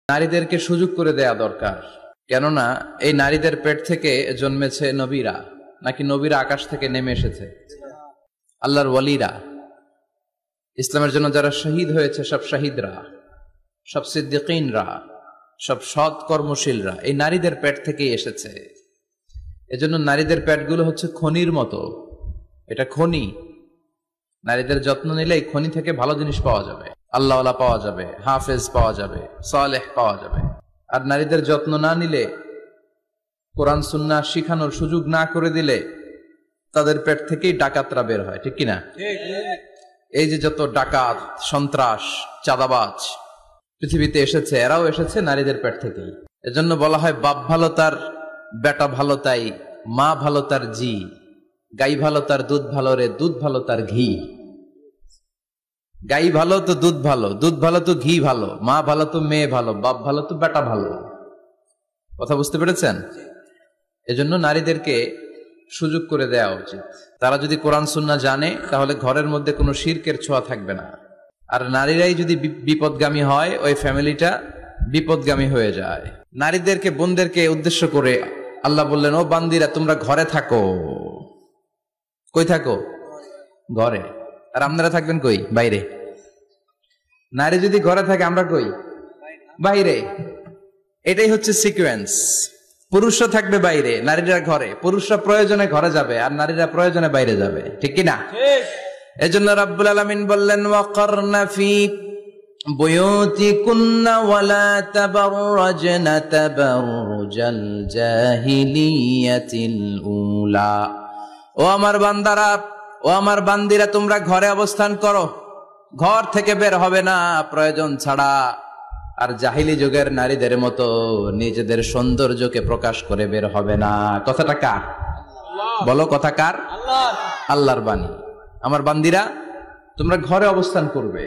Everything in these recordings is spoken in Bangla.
নারীদেরকে সুযোগ করে দেয়া দরকার, কেননা এই নারীদের পেট থেকে জন্মেছে নবীরা, নাকি নবীরা আকাশ থেকে নেমে এসেছে? আল্লাহর ওয়ালিরা, ইসলামের জন্য যারা শহীদ হয়েছে, সব শহীদরা, সব সিদ্দিকিনরা, সব সৎ কর্মশীলরা এই নারীদের পেট থেকেই এসেছে। এজন্য নারীদের পেটগুলো হচ্ছে খনির মতো, এটা খনি। নারীদের যত্ন নিলে এই খনি থেকে ভালো জিনিস পাওয়া যাবে, আল্লাহওয়ালা পাওয়া যাবে, হাফেজ পাওয়া যাবে, সালেহ পাওয়া যাবে। আর নারীদের যত্ন না নিলে, কোরআন সুন্নাহ শিখানোর সুযোগ না করে দিলে তাদের পেট থেকেই ডাকাতরা বের হয়, ঠিক কিনা? এই যে যত ডাকাত, সন্ত্রাস, চাঁদাবাজ পৃথিবীতে এসেছে, এরাও এসেছে নারীদের পেট থেকেই। এজন্য বলা হয় বাপ ভালো তার বেটা ভালো তাই, মা ভালো তার জি, গাই ভালো তার দুধ ভালো রে, দুধ ভালো তার ঘি। গাই ভালো তো দুধ ভালো, দুধ ভালো তো ঘি ভালো, মা ভালো তো মেয়ে ভালো, বাপ ভালো তো বেটা ভালো। কথা বুঝতে পেরেছেন? এজন্য নারীদেরকে সুযোগ করে দেওয়া উচিত। তারা যদি কোরআন সুন্নাহ জানে, তাহলে ঘরের মধ্যে কোনো শিরকের ছোঁয়া থাকবে না। আর নারীরাই যদি বিপদগামী হয়, ওই ফ্যামিলিটা বিপদগামী হয়ে যায়। নারীদেরকে, বোনদেরকে উদ্দেশ্য করে আল্লাহ বললেন, ও বান্দিরা তোমরা ঘরে থাকো। কই থাকো? ঘরে। আর আপনারা থাকবেন কই? বাইরে। নারী যদি ঘরে থাকে, আমরা কই? বাইরে। এটাই হচ্ছে সিকোয়েন্স। পুরুষরা থাকবে বাইরে, নারীরা ঘরে। পুরুষরা প্রয়োজনে ঘরে যাবে, আর নারীরা প্রয়োজনে বাইরে যাবে, ঠিক কিনা? এজন্য রাব্বুল আলামিন বললেন, ওয়াকারনা ফি বুয়ুতিকুন্না ওয়ালা তাবাররাজনা তাবাররুজাল জাহিলিয়াতিল উলা। ও আমার বান্দারা, ও আমার বান্দিরা, তোমরা ঘরে অবস্থান করো, ঘর থেকে বের হবে না প্রয়োজন ছাড়া। আর জাহিলি যুগের নারীদের মতো নিজেদের সৌন্দর্যকে প্রকাশ করে বের হবে না। কথাটা কার? বলো, কথা কার? আল্লাহর বাণী। আমার বান্দিরা, তোমরা ঘরে অবস্থান করবে,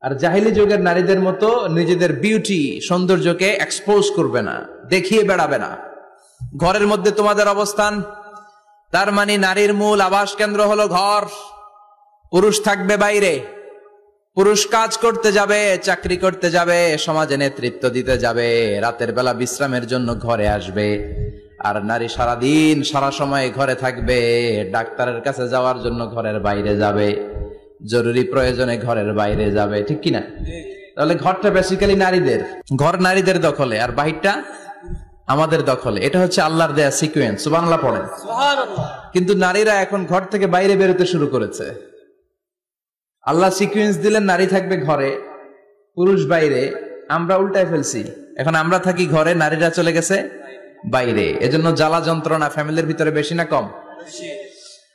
আর জাহিলি যুগের নারীদের মতো নিজেদের বিউটি, সৌন্দর্যকে এক্সপোজ করবে না, দেখিয়ে বেড়াবে না। ঘরের মধ্যে তোমাদের অবস্থান। তার মানে নারীর মূল আবাস কেন্দ্র হলো ঘর। পুরুষ থাকবে বাইরে, পুরুষ কাজ করতে যাবে, চাকরি করতে যাবে, সমাজে নেতৃত্ব দিতে যাবে, রাতের বেলা বিশ্রামের জন্য ঘরে আসবে। আর নারী সারাদিন সারা সময় ঘরে থাকবে, ডাক্তারের কাছে যাওয়ার জন্য ঘরের বাইরে যাবে, জরুরি প্রয়োজনে ঘরের বাইরে যাবে, ঠিক কিনা? তাহলে ঘরটা বেসিক্যালি নারীদের, ঘর নারীদের দখলে, আর বাহিরটা আমাদের দখলে। এটা হচ্ছে আল্লাহর দেয়া সিকোয়েন্স। সুবহানাল্লাহ পড়েন। কিন্তু নারীরা এখন ঘর থেকে বাইরে বেরোতে শুরু করেছে। আল্লাহ সিকোয়েন্স দিলেন, নারী থাকবে ঘরে, পুরুষ বাইরে। আমরা উল্টায় ফেলছি, এখন আমরা থাকি ঘরে, নারীরা চলে গেছে বাইরে। এজন্য জ্বালা যন্ত্রণা ফ্যামিলির ভিতরে বেশি না কম?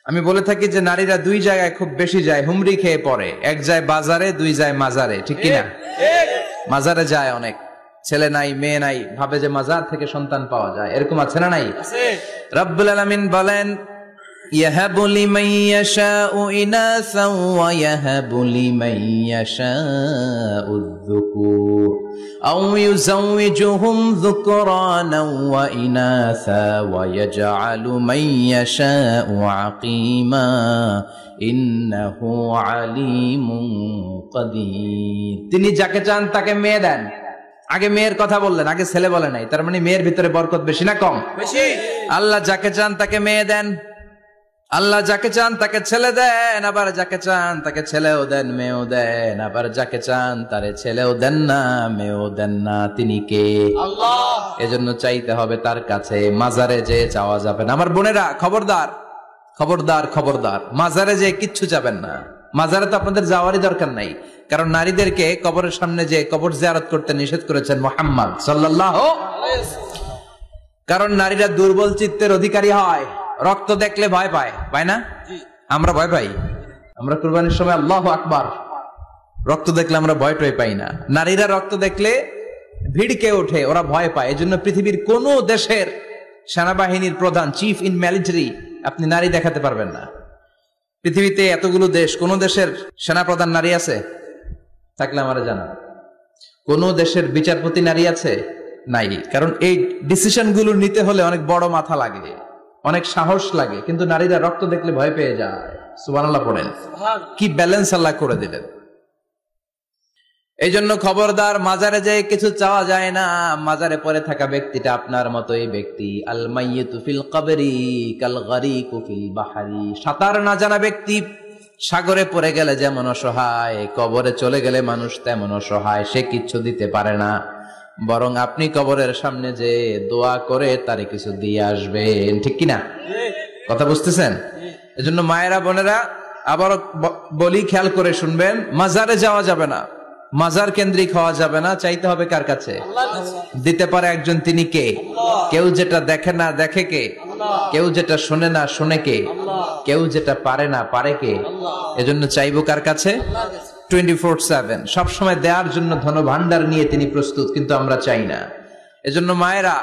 আমি বলে থাকি যে নারীরা দুই জায়গায় খুব বেশি যায়, হুমড়ি খেয়ে পড়ে। এক যায় বাজারে, দুই যায় মাজারে, ঠিক কিনা? মাজারে যায় অনেক, ছেলে নাই মেয়ে নাই, ভাবে যে মাজার থেকে সন্তান পাওয়া যায়। এরকম আছে না নাই? রব্বুল আলামিন বলেন, ইয়াহাবু লিমান ইয়াশাউ ইনাসান ওয়া ইয়াহাবু লিমান ইয়াশাউ যুকুর আও ইউযাওয়িজুহুম যুকরানান ওয়া ইনাসা ওয়া ইয়াজআলু মান ইয়াশাউ আকীমা ইন্নাহু আলীমুন কাদির। তিনি যাকে চান তাকে মেয়ে দেন। আগে মেয়ের কথা বললেন, আগে ছেলে বলে নাই। তার মানে মেয়ের ভিতরে বরকত বেশি না কম? বেশি। আল্লাহ যাকে চান তাকে মেয়ে দেন, আল্লাহ যাকে চান তাকে ছেলে দেন, আবার যাকে চান তাকে ছেলেও দেন, মেয়েও দেন, আবার যাকে চান তারে ছেলেও দেন না, মেয়েও দেন না। তিনি কে? আল্লাহ। এজন্য চাইতে হবে তার কাছে, মাজারে যে চাওয়া যাবে না। আমার বোনেরা, খবরদার খবরদার খবরদার, মাজারে যে কিচ্ছু যাবেন না। মাজারে তো আপনাদের যাওয়ারই দরকার নাই, কারণ নারীদেরকে কবরের সামনে যে কবর জিয়ারত করতে নিষেধ করেছেন মুহাম্মদ সাল্লাল্লাহু আলাইহি ওয়াসাল্লাম। কারণ নারীরা দুর্বল চিত্তের অধিকারী হয়, রক্ত দেখলে ভয় পায়, পায় না? আমরা ভয় পাই। আমরা কুরবানির সময় আল্লাহু আকবার, রক্ত দেখলে আমরা ভয় টয় পাই না। নারীরা রক্ত দেখলে ভিড়কে ওঠে, ওরা ভয় পায়। এজন্য পৃথিবীর কোন দেশের সেনাবাহিনীর প্রধান, চিফ ইন মিলিটারি, আপনি নারী দেখাতে পারবেন না। পৃথিবীতে এতগুলো দেশ, কোন দেশের সেনাপ্রধান নারী আছে? থাকলে আমারে জানান। কোন দেশের বিচারপতি নারী আছে? নাই। কারণ এই ডিসিশন গুলো নিতে হলে অনেক বড় মাথা লাগে, অনেক সাহস লাগে। কিন্তু নারীরা রক্ত দেখলে ভয় পেয়ে যায়। সুবহানাল্লাহ পড়েন। কি ব্যালেন্স আল্লাহ করে দিলেন। এই জন্য খবরদার, মাজারে যেয়ে কিছু চাওয়া যায় না। মাজারে পড়ে থাকা ব্যক্তিটা আপনার মতোই ব্যক্তি। আল মাইয়িতু ফিল কবরি কাল গারিকু ফিল বাহরি। সাঁতার না জানা ব্যক্তি সাগরে পড়ে গেলে যেমন অসহায়, কবরে চলে গেলে মানুষ তেমন অসহায়। সে কিচ্ছু দিতে পারে না, বরং আপনি কবরের সামনে যে দোয়া করে তারে কিছু দিয়ে আসবেন। ঠিক কিনা? কথা বুঝতেছেন? এজন্য মায়েরা, বোনেরা, আবার বলি, খেয়াল করে শুনবেন, মাজারে যাওয়া যাবে না, মাজার কেন্দ্রিক হওয়া যাবে না। চাইতে হবে কার কাছে? দিতে পারে একজন, তিনি কে? কেউ যেটা দেখে না দেখে কে? কেউ যেটা শোনে না শোনে কে? কেউ যেটা পারে না পারে কে? এজন্য চাইবো কার কাছে? 24/7 সবসময় দেওয়ার জন্য ধন ভান্ডার নিয়ে তিনি প্রস্তুত, কিন্তু আমরা চাই না। এজন্য মায়েরা,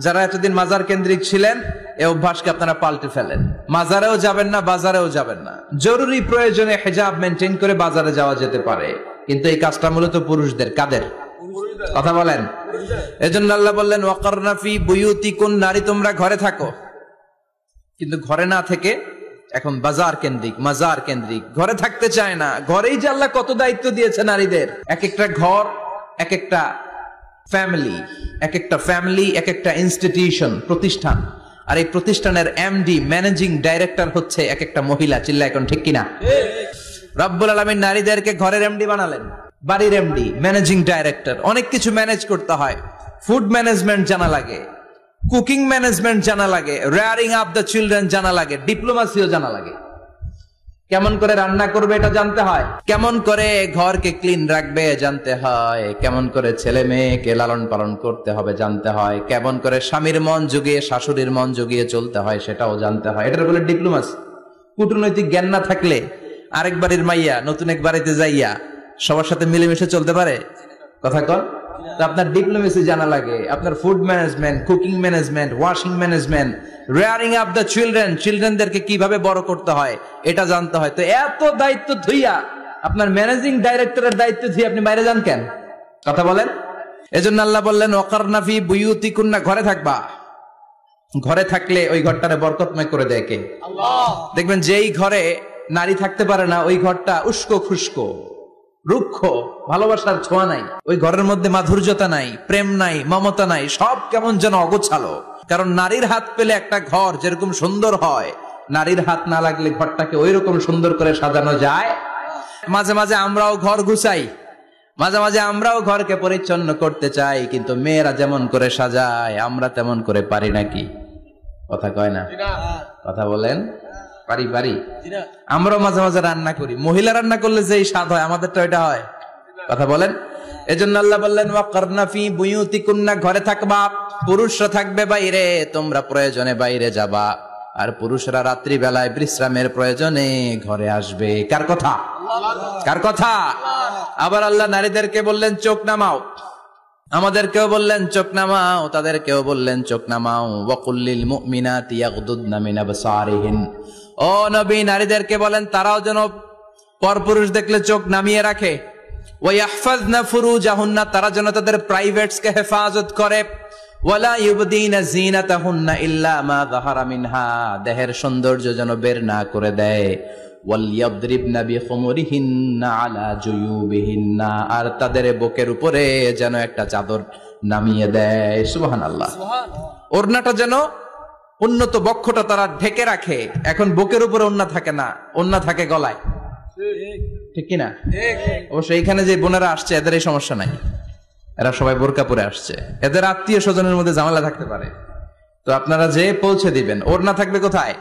যারা এতদিন মাজার কেন্দ্রিক ছিলেন, এই অভ্যাসকে আপনারা পাল্টে ফেলেন। মাজারেও যাবেন না, বাজারেও যাবেন না। জরুরি প্রয়োজনে হিজাব মেনটেন করে বাজারে যাওয়া যেতে পারে, কিন্তু এই কাজটা মূলত পুরুষদের। কাদের কথা বলেন? এজন্য আল্লাহ বললেন ওয়াকারনা ফি বুয়ুতিকুন, নারী তোমরা ঘরে থাকো। কিন্তু ঘরে না থেকে এখন বাজার কেন্দ্রিক, মাজার কেন্দ্রিক। ঘরে থাকতে চায় না। ঘরেই যে আল্লাহ কত দায়িত্ব দিয়েছে নারীদের। এক একটা ঘর এক একটা ফ্যামিলি, এক একটা ফ্যামিলি এক একটা ইনস্টিটিউশন, প্রতিষ্ঠান। আর এই প্রতিষ্ঠানের এমডি, ম্যানেজিং ডাইরেক্টর হচ্ছে এক একটা মহিলা। চিল্লা এখন ঠিক কিনা? রব্বুল আলামিন নারীদেরকে ঘরের এমডি বানালেন, বাড়ির এমডি, ম্যানেজিং ডাইরেক্টর। অনেক কিছু ম্যানেজ করতে হয়। ফুড ম্যানেজমেন্ট জানা লাগে, কুকিং ম্যানেজমেন্ট জানা লাগে, রেয়ারিং আপ দ্য চিলড্রেন জানা লাগে, ডিপ্লোমাসিও জানা লাগে। কেমন করে রান্না করবে এটা জানতে হয়, কেমন করে ঘরকে ক্লিন রাখবে জানতে হয়, কেমন করে ছেলে মেয়েকে লালন পালন করতে হবে জানতে হয়, কেমন করে স্বামীর মন জুগিয়ে শাশুড়ির মন জুগিয়ে চলতে হয় সেটাও জানতে হয়। এটার বলে ডিপ্লোমাসি। কূটনৈতিক জ্ঞান না থাকলে আরেক বাড়ির মাইয়া নতুন এক বাড়িতে যাইয়া সবার সাথে মিলেমিশে চলতে পারে? কথা কর। আপনার ডিপ্লোমেসি জানা লাগে, আপনার food management, cooking management, washing management, rearing up the children, চিলড্রেনদেরকে কিভাবে বড় করতে হয় এটা জানতে হয়। তো এত দায়িত্ব ধুইয়া, আপনার ম্যানেজিং ডাইরেক্টরের দায়িত্ব ধুইয়া আপনি বাইরে যান কেন? কথা বলেন। এজন্য আল্লাহ বললেন ওয়াকারনা ফি বুয়ুতিকুন্না, ঘরে থাকবা। ঘরে থাকলে ওই ঘরটারে বরকতময় করে দেয় কে? আল্লাহ। দেখবেন যেই ঘরে নারী থাকতে পারে না, ওই ঘরটা উস্কো খুস্কো, রুক্ষ, ভালোবাসার ছোঁয়া নাই। ওই ঘরের মধ্যে মাধুর্যতা নাই, প্রেম নাই, মমতা নাই, সব কেমন যেন অগোছালো। কারণ নারীর হাত পেলে একটা ঘর যেরকম সুন্দর হয়, নারীর হাত না লাগলে ঘরটাকে ওই রকম সুন্দর করে সাজানো যায়। মাঝে মাঝে আমরাও ঘর গুছাই, মাঝে মাঝে আমরাও ঘরকে পরিচ্ছন্ন করতে চাই, কিন্তু মেয়েরা যেমন করে সাজায় আমরা তেমন করে পারি নাকি? কথা কয় না? কথা বলেন। পারি পারি। আমরাও মাঝে মাঝে রান্না করি, মহিলা রান্না করলে যেই স্বাদ হয় আমাদের তো এটা হয়। কথা বলেন। এজন্য আল্লাহ বললেন ওয়াকারনা ফি বুয়ুতিকুন্না, ঘরে থাকবা। পুরুষরা থাকবে বাইরে, তোমরা প্রয়োজনে বাইরে যাবা। আর পুরুষরা রাত্রি বেলায় বিশ্রামের প্রয়োজনে ঘরে আসবে। কার কথা? কার কথা? আবার আল্লাহ নারীদেরকে বললেন চোখ নামাও। আমাদেরকেও বললেন চোখ নামাও, তাদেরকেও বললেন চোখ নামাও। ওয়াকুল্লিল মুমিনাতি ইয়াগদুদনা মিন আবসারিহিন, ও নবী নারীদেরকে বলেন তারাও যেন পরপুরুষ দেখলে চোখ নামিয়ে রাখে। ওয়া ইয়াহফাজনা ফুরুজাহুন্না, তারা যেন তাদের প্রাইভেটসকে হেফাজত করে। ওয়ালা ইউবদিনা জিনাতাহুন্না ইল্লা মা যাহারা মিনহা, দেহের সৌন্দর্য যেন বের না করে দেয়। ওয়ালিয়াদরিবনা বিখুমুরিহিন্না আলা জুয়ুবিহিন্না, আর তাদের বুকের উপরে যেন একটা চাদর নামিয়ে দেয়। সুবহানাল্লাহ। ওড়নাটা যেন, উন্নত বক্ষটা তারা ঢেকে রাখে। এখন বুকের উপরে ওড়না থাকে না, ওড়না থাকে গলায়। ঠিক কিনা? অবশ্য এইখানে যে বোনেরা আসছে এদের এই সমস্যা নাই, এরা সবাই বোরকা পরে আসছে। এদের আত্মীয় স্বজনের মধ্যে ঝামেলা থাকতে পারে, তো আপনারা যে পৌঁছে দিবেন। ওড়না থাকবে কোথায়?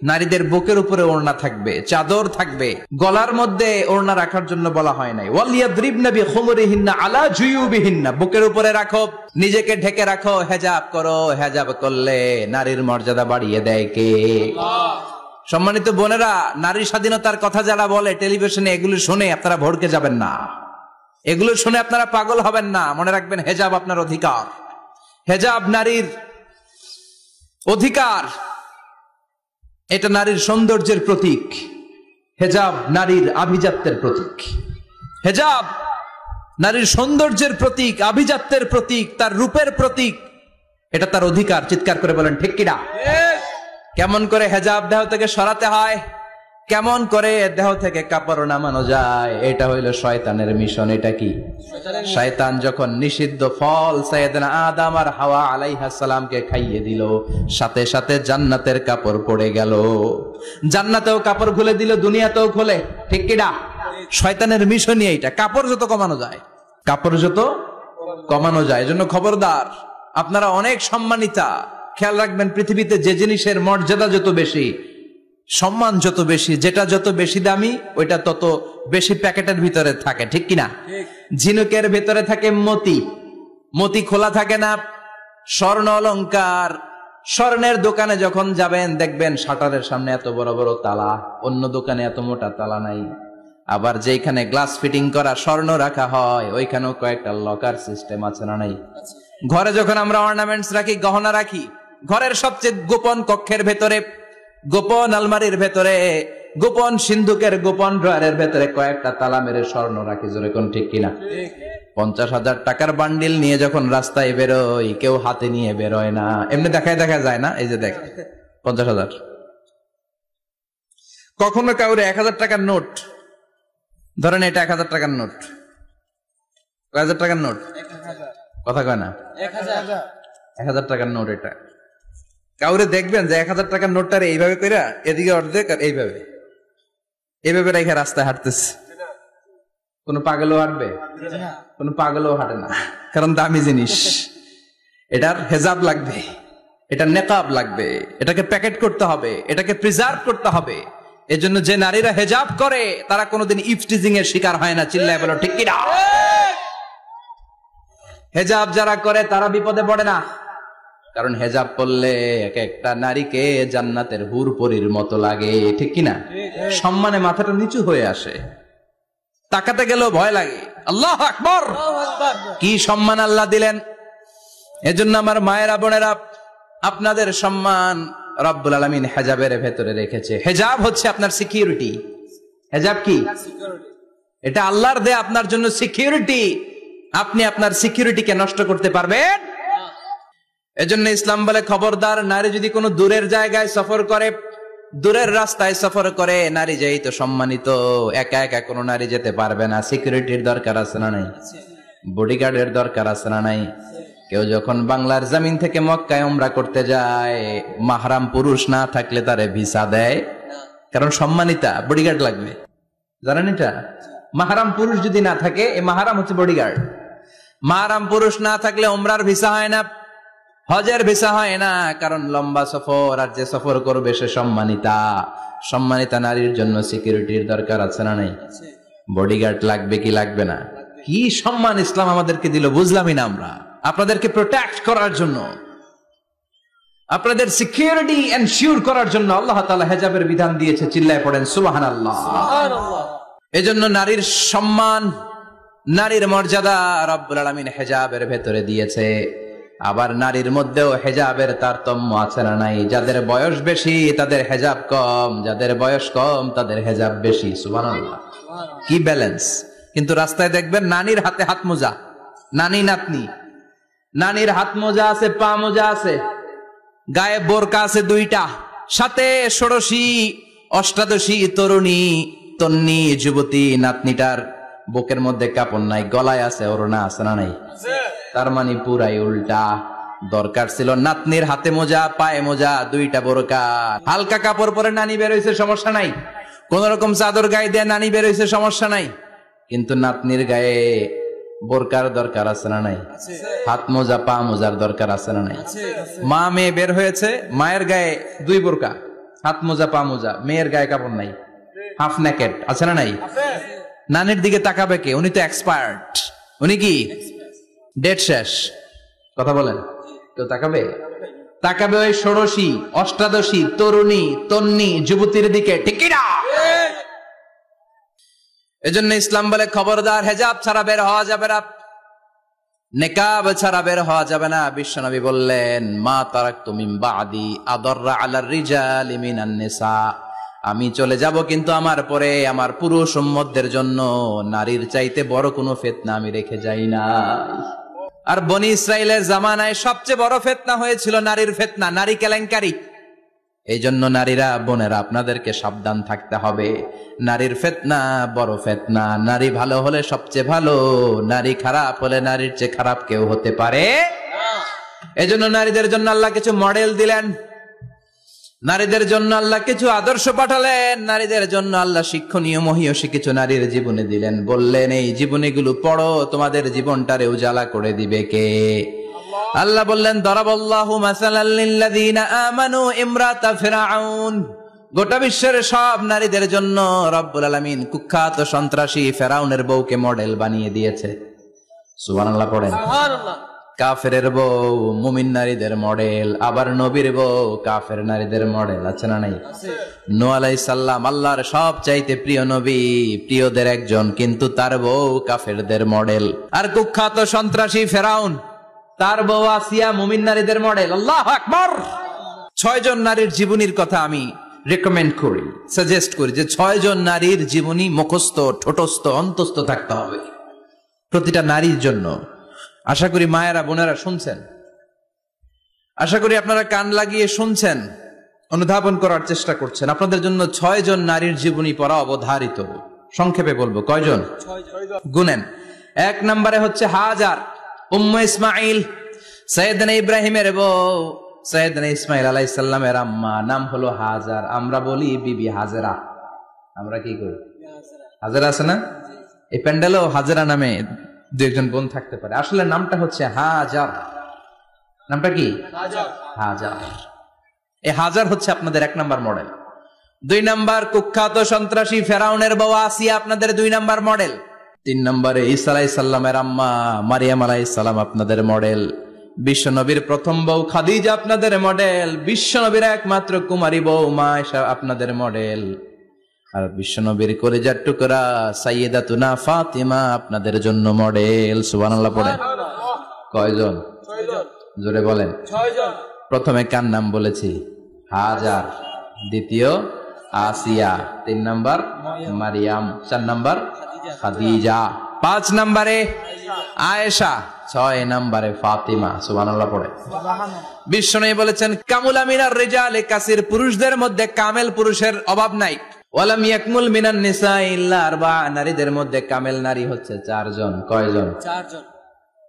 নারীদের বুকের উপরে ওড়না থাকবে, চাদর থাকবে। গলার মধ্যে ওড়না রাখার জন্য বলা হয় নাই। ওয়ালিয়াদরিবনা বিখুমুরিহিন্না আলা জুয়ুবিহিন্না, বুকের উপরে রাখো, নিজেকে ঢেকে রাখো, হেজাব করো। হেজাব করলে নারীর মর্যাদা বাড়িয়ে দেয় কে? আল্লাহ। সম্মানিত বোনেরা, নারী স্বাধীনতার কথা যারা বলে টেলিভিশনে, এগুলো শুনে আপনারা ভড়কে যাবেন না, এগুলো শুনে আপনারা পাগল হবেন না। মনে রাখবেন হেজাব আপনার অধিকার, হেজাব নারীর অধিকার, এটা নারীর সৌন্দর্যের প্রতীক। হেজাব নারীর আভিজাত্যের প্রতীক। হেজাব নারীর সৌন্দর্যের প্রতীক, আভিজাত্যের প্রতীক, তার রূপের প্রতীক। এটা তার অধিকার। চিৎকার করে বলেন ঠিক কিনা? কেমন করে হেজাব দেহ থেকে সরাতে হয়, কেমন করে দেহ থেকে কাপড় নামানো যায়, এটা হইল শয়তানের মিশন। এটা কি? শয়তান যখন নিষিদ্ধ ফল সাইয়েদনা আদম আর হাওয়া আলাইহিস সালামকে খাইয়ে দিল, সাথে সাথে জান্নাতের কাপড় পড়ে গেল। জান্নাতেও কাপড় খুলে দিল, দুনিয়াতেও খোলে, ঠিক কি না? শয়তানের মিশনই এইটা, কাপড় যত কমানো যায়, কাপড় যত কমানো যায়। এজন্য খবরদার, আপনারা অনেক সম্মানিতা। খেয়াল রাখবেন, পৃথিবীতে যে জিনিসের মর্যাদা যত বেশি, সম্মান যত বেশি, যেটা যত বেশি দামি, ওইটা তত বেশি প্যাকেটের ভিতরে থাকে, ঠিক কিনা? ঝিনুকের ভিতরে থাকে মতি, মতি খোলা থাকে না। স্বর্ণ অলংকার, স্বর্ণের দোকানে যখন যাবেন দেখবেন শাটারের সামনে এত বড় বড় তালা, অন্য দোকানে এত মোটা তালা নাই। আবার যেখানে গ্লাস ফিটিং করা স্বর্ণ রাখা হয়, ওইখানেও কয়েকটা লকার সিস্টেম আছে না নাই? ঘরে যখন আমরা অর্নামেন্টস রাখি, গহনা রাখি, ঘরের সবচেয়ে গোপন কক্ষের ভেতরে, গোপন আলমারির ভেতরে, গোপন সিন্ধুকের গোপন ড্রয়ারের ভেতরে কয়েকটা তালা মেরে স্বর্ণ রাখি। জোরে কোন ঠিক কিনা? 50,000 টাকার বান্ডিল নিয়ে যখন রাস্তায় বেরোই, কেউ হাতে নিয়ে বেরোয় না, এমনি দেখায় দেখা যায় না। এই যে দেখ 50,000, কখনো কাউরে 1000 টাকার নোট ধরেন, এটা 1000 টাকার নোট, 1000 টাকার নোট, কথা কয় না, 1000 টাকার নোট। এটা কাউরে দেখবেন যে 1000 টাকার নোটটারে এইভাবে কইরা এদিকে অর্ধেক আর এইভাবে এইভাবে রেখে রাস্তায় হাঁটতেছে। কোন পাগলও হাঁটবে? কোন পাগলও হাঁটে না, কারণ দামি জিনিস। এটার হেজাব লাগবে, এটার নেকাব লাগবে, এটাকে প্যাকেট করতে হবে, এটাকে প্রিজার্ভ করতে হবে। এজন্য যে নারীরা হেজাব করে তারা কোনোদিন ইফটিজিং এর শিকার হয় না। চিল্লায় বলো ঠিক কিনা? হেজাব যারা করে তারা বিপদে পড়ে না, কারণ হেজাব করলে এক একটা নারীকে জান্নাতের হুর পরীর মতো লাগে, ঠিক কিনা? সম্মানে মাথাটা নিচু হয়ে আসে, তাকাতে গেলেও ভয় লাগে। আল্লাহু আকবার, কি সম্মান আল্লাহ দিলেন! এজন্য আমার মায়েরা বোনেরা, আপনাদের সম্মান রব্বুল আলামিন হেজাবের ভেতরে রেখেছে। হেজাব হচ্ছে আপনার সিকিউরিটি। হেজাব কি? এটা আল্লাহর দেয়া আপনার জন্য সিকিউরিটি। আপনি আপনার সিকিউরিটিকে নষ্ট করতে পারবেন? এজন্য ইসলাম বলে, খবরদার, নারী যদি কোনো দূরের জায়গায় সফর করে, দূরের রাস্তায় সফর করে, নারী যেই তো সম্মানিত, একা একা কোনো নারী যেতে পারবে না। সিকিউরিটির দরকার আছে না নাই? বডিগার্ডের দরকার আছে না নাই? কেউ যখন বাংলার জমিন থেকে মক্কায় উমরা করতে যায়, মাহরাম পুরুষ না থাকলে তারে ভিসা দেয়, কারণ সম্মানিতা, বডিগার্ড লাগবে। জানেন এটা? মাহরাম পুরুষ যদি না থাকে, এই মাহরাম হচ্ছে বডিগার্ড। মাহরাম পুরুষ না থাকলে উমরার ভিসা হয় না, হজের ভিসা হয় না, কারণ লম্বা সফর, আর যে সফর করবে সে সম্মানিতা। সম্মানিতা নারীর জন্য সিকিউরিটির দরকার আছে না নাই? বডিগার্ড লাগবে কি লাগবে না? কি সম্মান ইসলাম আমাদেরকে দিল বুঝলামই না আমরা। আপনাদেরকে প্রোটেক্ট করার জন্য, আপনাদের সিকিউরিটি এনশিওর করার জন্য আল্লাহ তাআলা হেজাবের বিধান দিয়েছে। চিল্লায় পড়েন সুবহানাল্লাহ। এজন্য নারীর সম্মান, নারীর মর্যাদা রব্বুল আলামিন হেজাবের ভেতরে দিয়েছে। আবার নারীর মধ্যেও হেজাবের তারতম্য আছে না নাই? যাদের বয়স বেশি তাদের হেজাব কম, যাদের বয়স কম তাদের হেজাব বেশি। সুবহানাল্লাহ, কি ব্যালেন্স! কিন্তু রাস্তায় দেখবেন নানির হাতে হাত মোজা, নানি নাতনি, নানির হাত মোজা আছে, পা মোজা আছে, গায়ে বোরকা আছে 2টা, সাথে ষোড়শী অষ্টাদশী তরুণী তন্নি যুবতী নাতনিটার বুকের মধ্যে কাপড় নাই, গলায় আছে ওড়না, আছে না নাই? তার মানে পুরাই উল্টা। দরকার ছিল নাতনির হাতে মোজা, পায়ে মোজা, 2টা বোরকা। হালকা কাপড় পরে নানি বের হইছে, সমস্যা নাই। কোন রকম চাদর গায়ে দিয়ে নানি বের হইছে, সমস্যা নাই। কিন্তু নাতনির গায়ে বোরকার দরকার আছে না নাই? হাত মোজা, পা মোজার দরকার আছে না নাই? মা মেয়ে বের হয়েছে, মায়ের গায়ে 2 বোরকা, হাত মোজা, পা মোজা, মেয়ের গায়ে কাপড় নাই, হাফ নেকেড, আছে না নাই? নানির দিকে তাকাবে কে? উনি তো এক্সপার্ট, উনি কি ডেট শেষ। কথা বলেন, কেউ তাকাবে? তাকাবে ওই ষোড়শী অষ্টাদশী তরুণী তন্নি যুবতীর দিকে, ঠিক কি না? এজন্য ইসলাম বলে, খবরদার, হেজাব ছাড়া বের হওয়া যাবে না, নেকাব ছাড়া বের হওয়া যাবে না। বিশ্বনবী বললেন, মা তারাকতু মিন বাদি আদররা আলার রিজালি মিনান নিসা, আমি চলে যাব কিন্তু আমার পরে আমার পুরুষ উম্মতদের জন্য নারীর চাইতে বড় কোনো ফিতনা আমি রেখে যাই না। আর বনি ইসরাইলের জামানায় সবচেয়ে বড় ফিতনা হয়েছিল নারীর ফিতনা, নারী কেলেঙ্কারি। এই জন্য নারীরা, বোনেরা, আপনাদেরকে সাবধান থাকতে হবে। নারীর ফিতনা বড় ফিতনা। নারী ভালো হলে সবচেয়ে ভালো, নারী খারাপ হলে নারীর চেয়ে খারাপ কেউ হতে পারে না। এই জন্য নারীদের জন্য আল্লাহ কিছু মডেল দিলেন, নারীদের জন্য আল্লাহ কিছু আদর্শ পাঠালেন, নারীদের জন্য আল্লাহ শিক্ষণীয় মহীয়সী কিছু নারীর জীবনে দিলেন। বললেন এই জীবনীগুলো পড়ো, তোমাদের জীবনটারে উজালা করে দিবে কে? আল্লাহ বললেন দরাবাল্লাহু মাসালাল লিল্লাযিনা আমানু ইমরাতা ফিরআউন। গোটা বিশ্বের সব নারীদের জন্য রব্বুল আলামিন কুখ্যাত সন্ত্রাসী ফেরাউনের বউকে মডেল বানিয়ে দিয়েছে। সুবহানাল্লাহ পড়েন। সুবহানাল্লাহ। কাফেরের বউ মুমিন নারীদের মডেল, আবার নবীর বউ কাফের নারীদের মডেল। আছে না নাই? নূহ আলাইহিস সালাম আল্লাহর সব চাইতে প্রিয় নবী, প্রিয়দের একজন, কিন্তু তার বউ কাফেরদের মডেল। আর কুখ্যাত সন্ত্রাসী ফেরাউন, তার বউ আসিয়া মুমিন নারীদের মডেল। আল্লাহু আকবার। 6 জন নারীর জীবনীর কথা আমি রেকমেন্ড করি, সাজেস্ট করি যে 6 জন নারীর জীবনী মুখস্থ, ঠোঁটস্থ, অন্তস্থ থাকতে হবে প্রতিটা নারীর জন্য। আশা করি মায়েরা, বোনেরা শুনছেন, আশা করি আপনারা কান লাগিয়ে শুনছেন, অনুধাবন করার চেষ্টা করছেন। আপনাদের জন্য 6 জন নারীর জীবনী পড়া অবধারিত। সংক্ষেপে বলবো কয়জন? 6 জন। গুনেন। 1 নম্বরে হচ্ছে হাজার, উম্মে ইসমাইল, সাইয়েদনা ইব্রাহিমের বউ, সাইয়েদনা ইসমাইল আলাইহিস সালামের আম্মা, নাম হলো হাজার। আমরা বলি বিবি হাজেরা। আমরা কি করি? হাজেরা আছে না? এই প্যান্ডেলেও হাজেরা নামে 2-1 বোন থাকতে পারে। আসলে নামটা হচ্ছে হাজার। নামটা কি? হাজার। এই হাজার হচ্ছে আপনাদের 1 নাম্বার মডেল। 2 নাম্বার কুখ্যাত সন্ত্রাসী ফেরাউনের বউ আসিয়া আপনাদের 2 নাম্বার মডেল। 3 নম্বরে ঈসা আলাইহিস সালামের আম্মা মারিয়াম আলাইহিস সালাম আপনাদের মডেল। বিশ্বনবীর প্রথম বউ খাদিজা আপনাদের মডেল। বিশ্বনবীর একমাত্র কুমারী বউ মা আয়েশা আপনাদের মডেল। আর বিশ্বনবীর কলিজার টুকরা সাইয়্যিদাতুনা ফাতিমা আপনাদের জন্য মডেল। সুবহানাল্লাহ পড়ে। কয়জন? 6 জন। জোরে বলেন। 6 জন। প্রথমে কার নাম বলেছি? হাজার। দ্বিতীয় আসিয়া। 3 নাম্বার মারিয়াম। 4 নাম্বার খাদিজা। 5 নম্বরে আয়েশা। 6 নম্বরে ফাতিমা। সুবহানাল্লাহ পড়ে। বিশ্বনবী বলেছেন কামুলা মিনার রিজালি কাসির, পুরুষদের মধ্যে কামেল পুরুষের অভাব নাই। ওয়ালাম ইয়াকমুল মিনান নিসা ইল্লা 4, নারীদের মধ্যে কামেল নারী হচ্ছে 4 জন। কয়জন? 4 জন।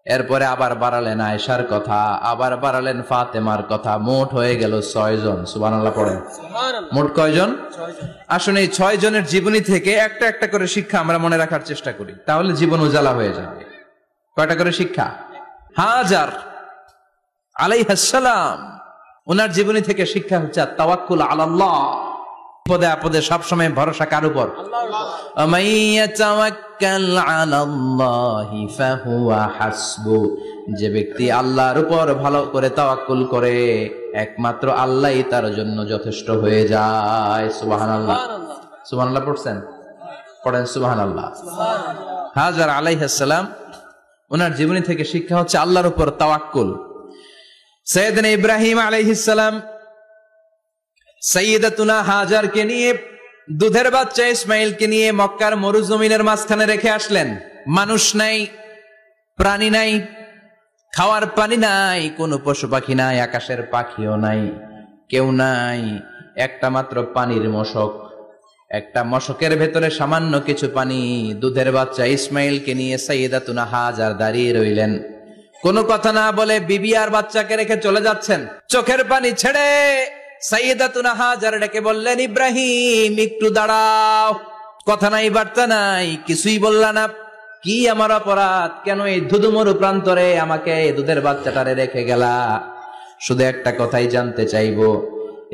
এরপরে আবার বাড়ালেন আয়েশার কথা, আবার বাড়ালেন ফাতেমার কথা, মোট হয়ে গেল 6 জন। সুবহানাল্লাহ পড়েন। সুবহানাল্লাহ। মোট কয়জন? 6 জন। আসুন এই 6 জনের জীবনী থেকে একটা একটা করে শিক্ষা আমরা মনে রাখার চেষ্টা করি, তাহলে জীবন উজালা হয়ে যাবে। কয়টা করে শিক্ষা? হাজার আলাইহিস সালাম, ওনার জীবনী থেকে শিক্ষা হচ্ছে তাওয়াক্কুল আলাল্লাহ, বিপদে আপদে সবসময় ভরসা কার উপর? আল্লাহর। মাইয়াতাওয়াক্কাল আলাল্লাহি ফাহুয়া হাসবু, যে ব্যক্তি আল্লাহর উপর ভালো করে তাওয়াক্কুল করে একমাত্র আল্লাহই তার জন্য যথেষ্ট হয়ে যায়। সুবহানাল্লাহ। সুবহানাল্লাহ পড়ছেন? পড়েন সুবহানাল্লাহ। হাজার আলাইহিস সালাম, ওনার জীবনী থেকে শিক্ষা হচ্ছে আল্লাহর উপর তাওয়াক্কুল। সাইয়েদনা ইব্রাহিম আলাইহিস সালাম সাইয়্যিদাতুনা হাজারকে নিয়ে, দুধের বাচ্চা ইসমাইলকে নিয়ে মক্কার মরুজমিনের মাঝখানে রেখে আসলেন। মানুষ নাই, প্রাণী নাই, খাওয়ার পানি নাই, কোনো পশু পাখি নাই, আকাশের পাখিও নাই, কেউ নাই, একটা মাত্র পানির মশক। একটা মশকের ভেতরে সামান্য কিছু পানি। দুধের বাচ্চা ইসমাইলকে নিয়ে সাইয়্যিদাতুনা হাজার দাঁড়িয়ে রইলেন। কোনো কথা না বলে বিবি আর বাচ্চাকে রেখে চলে যাচ্ছেন। চোখের পানি ছেড়ে সাইয়্যিদাতুনা হাজার ডেকে বললেন, ইব্রাহিম একটু দাঁড়াও। কথা নাই, বার্তা নাই, কিছুই বললা না। কি আমার অপরাধ? কেন এই ধুধুমরু প্রান্তরে আমাকে দুধের বাচ্চাটারে রেখে গেলা? শুধু একটা কথাই জানতে চাইবো,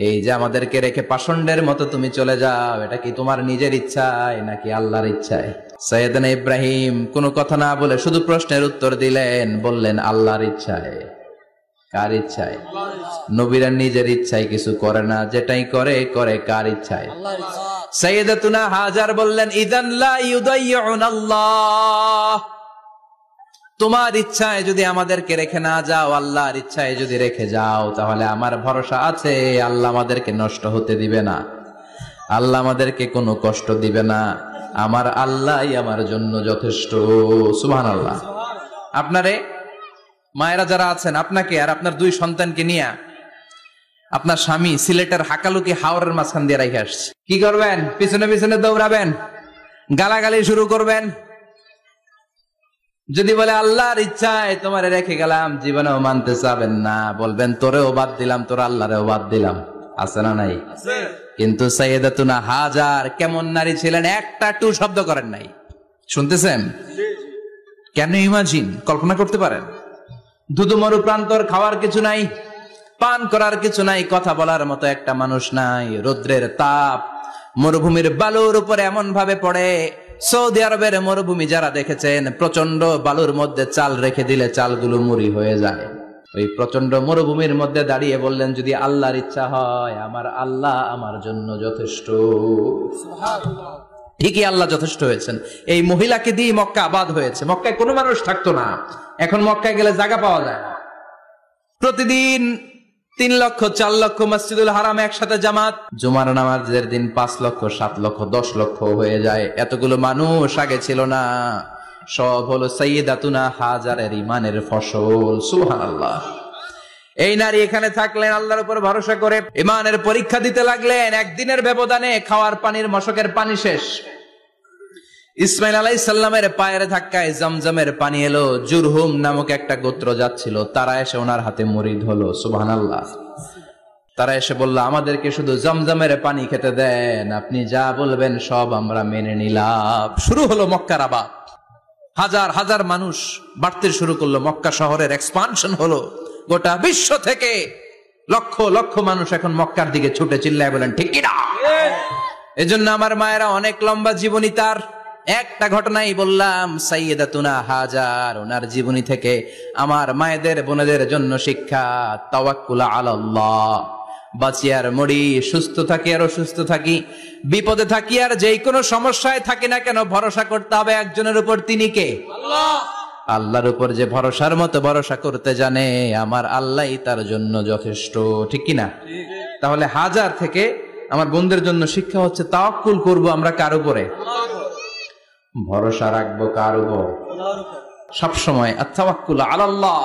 এই যে আমাদেরকে রেখে পাষণ্ডের মতো তুমি চলে যাও, এটা কি তোমার নিজের ইচ্ছায় নাকি আল্লাহর ইচ্ছায়? সাইয়েদনা ইব্রাহিম কোনো কথা না বলে শুধু প্রশ্নের উত্তর দিলেন, বললেন আল্লাহর ইচ্ছায়। কার ইচ্ছায়? নবীরা নিজের ইচ্ছায় কিছু করে না, যেটাই করে করে কার ইচ্ছায়? আল্লাহর ইচ্ছায়। সাইয়্যিদাতুনা হাজার বললেন, ইযান লা ইউদাইয়ুনাল্লাহ, তোমার ইচ্ছায় যদি আমাদেরকে রেখে না যাও, আল্লাহর ইচ্ছায় যদি রেখে যাও, তাহলে আমার ভরসা আছে আল্লাহ আমাদেরকে নষ্ট হতে দিবে না, আল্লাহ আমাদেরকে কোনো কষ্ট দিবে না, আমার আল্লাহই আমার জন্য যথেষ্ট। সুবহানাল্লাহ। আপনারে মায়েরা যারা আছেন, আপনাকে আর আপনার 2 সন্তানকে নিয়ে আপনার স্বামী সিলেটের হাকালুকি হাওরের মাঝখান দিয়ে রেখে আসছে, কি করবেন? পিছনে পিছনে দৌড়াবেন, গালাগালি শুরু করবেন। যদি বলে আল্লাহর ইচ্ছায় তোমারে রেখে গেলাম, জীবনেও মানতে চাবেন না, বলবেন তোরেও বাদ দিলাম, তোর আল্লাহরেও বাদ দিলাম। আছে না নাই? কিন্তু সাইয়েদাতুনা হাজার কেমন নারী ছিলেন, একটা টু শব্দ করেন নাই। শুনতেছেন? কেন ইমাজিন, কল্পনা করতে পারেন? ধুধু মরু প্রান্তর, খাওয়ার কিছু নাই, পান করার কিছু নাই, কথা বলার মতো একটা মানুষ নাই। রৌদ্রের তাপ মরুভূমির বালুর উপরে এমন ভাবে পড়ে, সৌদি আরবের মরুভূমি যারা দেখেছেন, প্রচন্ড বালুর মধ্যে চাল রেখে দিলে চালগুলো মুড়ি হয়ে যায়। ওই প্রচন্ড মরুভূমির মধ্যে দাঁড়িয়ে বললেন, যদি আল্লাহর ইচ্ছা হয়, আমার আল্লাহ আমার জন্য যথেষ্ট। ঠিকই আল্লাহ যথেষ্ট হয়েছেন। এই মহিলাকে দিয়ে মক্কা আবাদ হয়েছে। মক্কায় কোনো মানুষ থাকতো না, এখন মক্কায় গেলে জায়গা পাওয়া যায় না। প্রতিদিন 3 লক্ষ 4 লক্ষ মসজিদুল হারাম একসাথে জামাত, জুমার নামাজের দিন 5 লক্ষ 7 লক্ষ 10 লক্ষ হয়ে যায়। এতগুলো মানুষ আগে ছিল না। সব হলো সাইয়েদাতুনা হাজারের ইমানের ফসল। সুবহানাল্লাহ। এই নারী এখানে থাকলেন আল্লাহর উপর ভরসা করে, ইমানের পরীক্ষা দিতে লাগলেন। একদিনের ব্যবধানে খাওয়ার পানির মশকের পানি শেষ। ইসমাইল আলাইহিস সালামের পায়ের ধাক্কায় জমজমের পানি এলো। জুরহুম নামক একটা গোত্র যাচ্ছিল, তারা এসে ওনার হাতে মুরিদ হলো। সুবহানাল্লাহ। তারা এসে বলল, আমাদেরকে শুধু জমজমের পানি খেতে দেন, আপনি যা বলবেন সব আমরা মেনে নিলাম। শুরু হলো মক্কার আবাদ। হাজার হাজার মানুষ বাড়তে শুরু করলো, মক্কা শহরের এক্সপানশন হলো। গোটা বিশ্ব থেকে লক্ষ লক্ষ মানুষ এখন মক্কার দিকে ছুটে চিল্লায় বলেন, ঠিক কি না? এজন্য আমার মায়েরা অনেক লম্বা জীবনী। তার একটা ঘটনাই বললাম, সাইয়েদাতুনা হাজার, ওনার জীবনী থেকে আমার মায়েদের বোনেদের জন্য শিক্ষা। তাওয়াক্কুল আলাল্লাহ। বাঁচি আর মরি, সুস্থ থাকি আর অসুস্থ থাকি, বিপদে থাকি আর যেই কোনো সমস্যায় থাকি না কেন, ভরসা করতে হবে একজনের উপর। তিনি কে? আল্লাহ। আল্লাহর উপর যে ভরসার মতো ভরসা করতে জানে, আমার আল্লাহই তার জন্য যথেষ্ট। ঠিক কিনা? তাহলে হাজার থেকে আমার বোনদের জন্য শিক্ষা হচ্ছে, তাওয়াক্কুল করব আমরা কার উপরে? ভরসা রাখবো কার উপর? সবসময় আত-তাওয়াক্কুল আলাল্লাহ,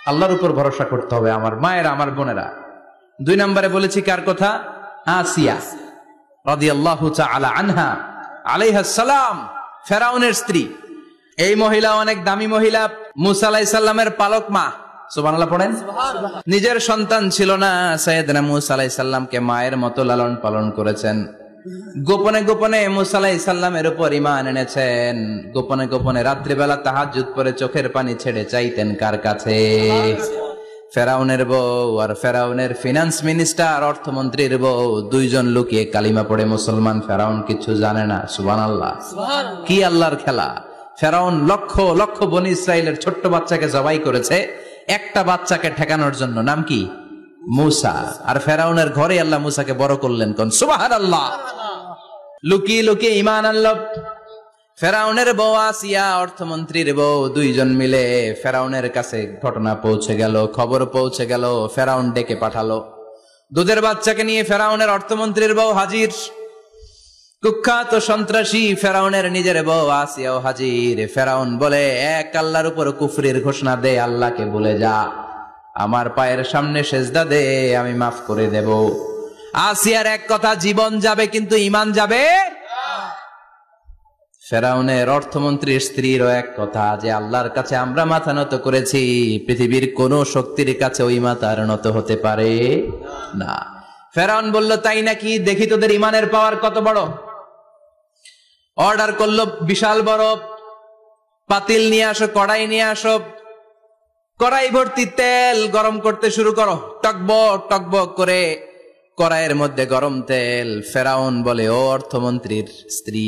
আল্লাহর উপর ভরসা করতে হবে আমার মায়েরা, আমার বোনেরা। 2 নম্বরে বলেছি কার কথা? আসিয়া রাদিয়াল্লাহু তাআলা আনহা আলাইহাস সালাম, ফেরাউনের স্ত্রী। এই মহিলা অনেক দামি মহিলা, মুসা আলাইহিস সালামের পালক মা। সুবহানাল্লাহ পড়েন। নিজের সন্তান ছিল না, সাইয়েদনা মুসা আলাইহিস সালামকে মায়ের মতো লালন পালন করেছেন। গোপনে গোপনে মুসা আলাইহিস সালামের উপর ঈমান এনেছেন। গোপনে গোপনে রাত্রিবেলা তাহাজ্জুদ পড়ে চোখের পানি ছেড়ে চাইতেন কার কাছে? ফেরাউনের বউ আর ফেরাউনের ফিনান্স মিনিস্টার, অর্থমন্ত্রীর বউ, 2 জন লুকিয়ে কালিমা পড়ে মুসলমান। ফেরাউন কিছু জানে না। সুবহানাল্লাহ। কি আল্লাহর খেলা! ফেরাউন লক্ষ লক্ষ বনি ইসরাইলের ছোট্ট বাচ্চাকে জবাই করেছে একটা বাচ্চাকে ঠেকানোর জন্য। নাম কি? মুসা। আর ফেরাউনের ঘরে আল্লাহ মুসাকে বড় করলেন। কোন? সুবহানাল্লাহ। লুকিয়ে লুকিয়ে ঈমান আনলো। ফেরাউনের বউ আসিয়া, অর্থমন্ত্রীর বউ, 2 জন মিলে ফেরাউনের কাছে ঘটনা পৌঁছে গেল, খবর পৌঁছে গেল। ফেরাউন ডেকে পাঠালো। দুধের বাচ্চাকে নিয়ে ফেরাউনের অর্থমন্ত্রীর বউ হাজির। কুখ্যাত সন্ত্রাসী ফেরাউনের নিজের বউ আসিয়াও হাজির। ফেরাউন বলে, এক আল্লাহর উপর কুফরির ঘোষণা দে, আল্লাহকে বলে যা, আমার পায়ের সামনে সেজদা দে, আমি মাফ করে দেব। আসিয়ার এক কথা, জীবন যাবে কিন্তু ঈমান যাবে। ফেরাউনের অর্থমন্ত্রীর স্ত্রীরও এক কথা, যে আল্লাহর কাছে আমরা মাথা নত করেছি, পৃথিবীর কোন শক্তির কাছে ওই মাথার নত হতে পারে না। ফেরাউন বলল, তাই নাকি? দেখি তোদের ঈমানের পাওয়ার কত বড়। অর্ডার করলো, বিশাল বড় পাতিল নিয়ে আসো, কড়াই নিয়ে আসো, কড়াই ভর্তি তেল গরম করতে শুরু করো। টকবক টকবক করে কড়াইয়ের মধ্যে গরম তেল। ফেরাউন বলে, ও অর্থমন্ত্রীর স্ত্রী,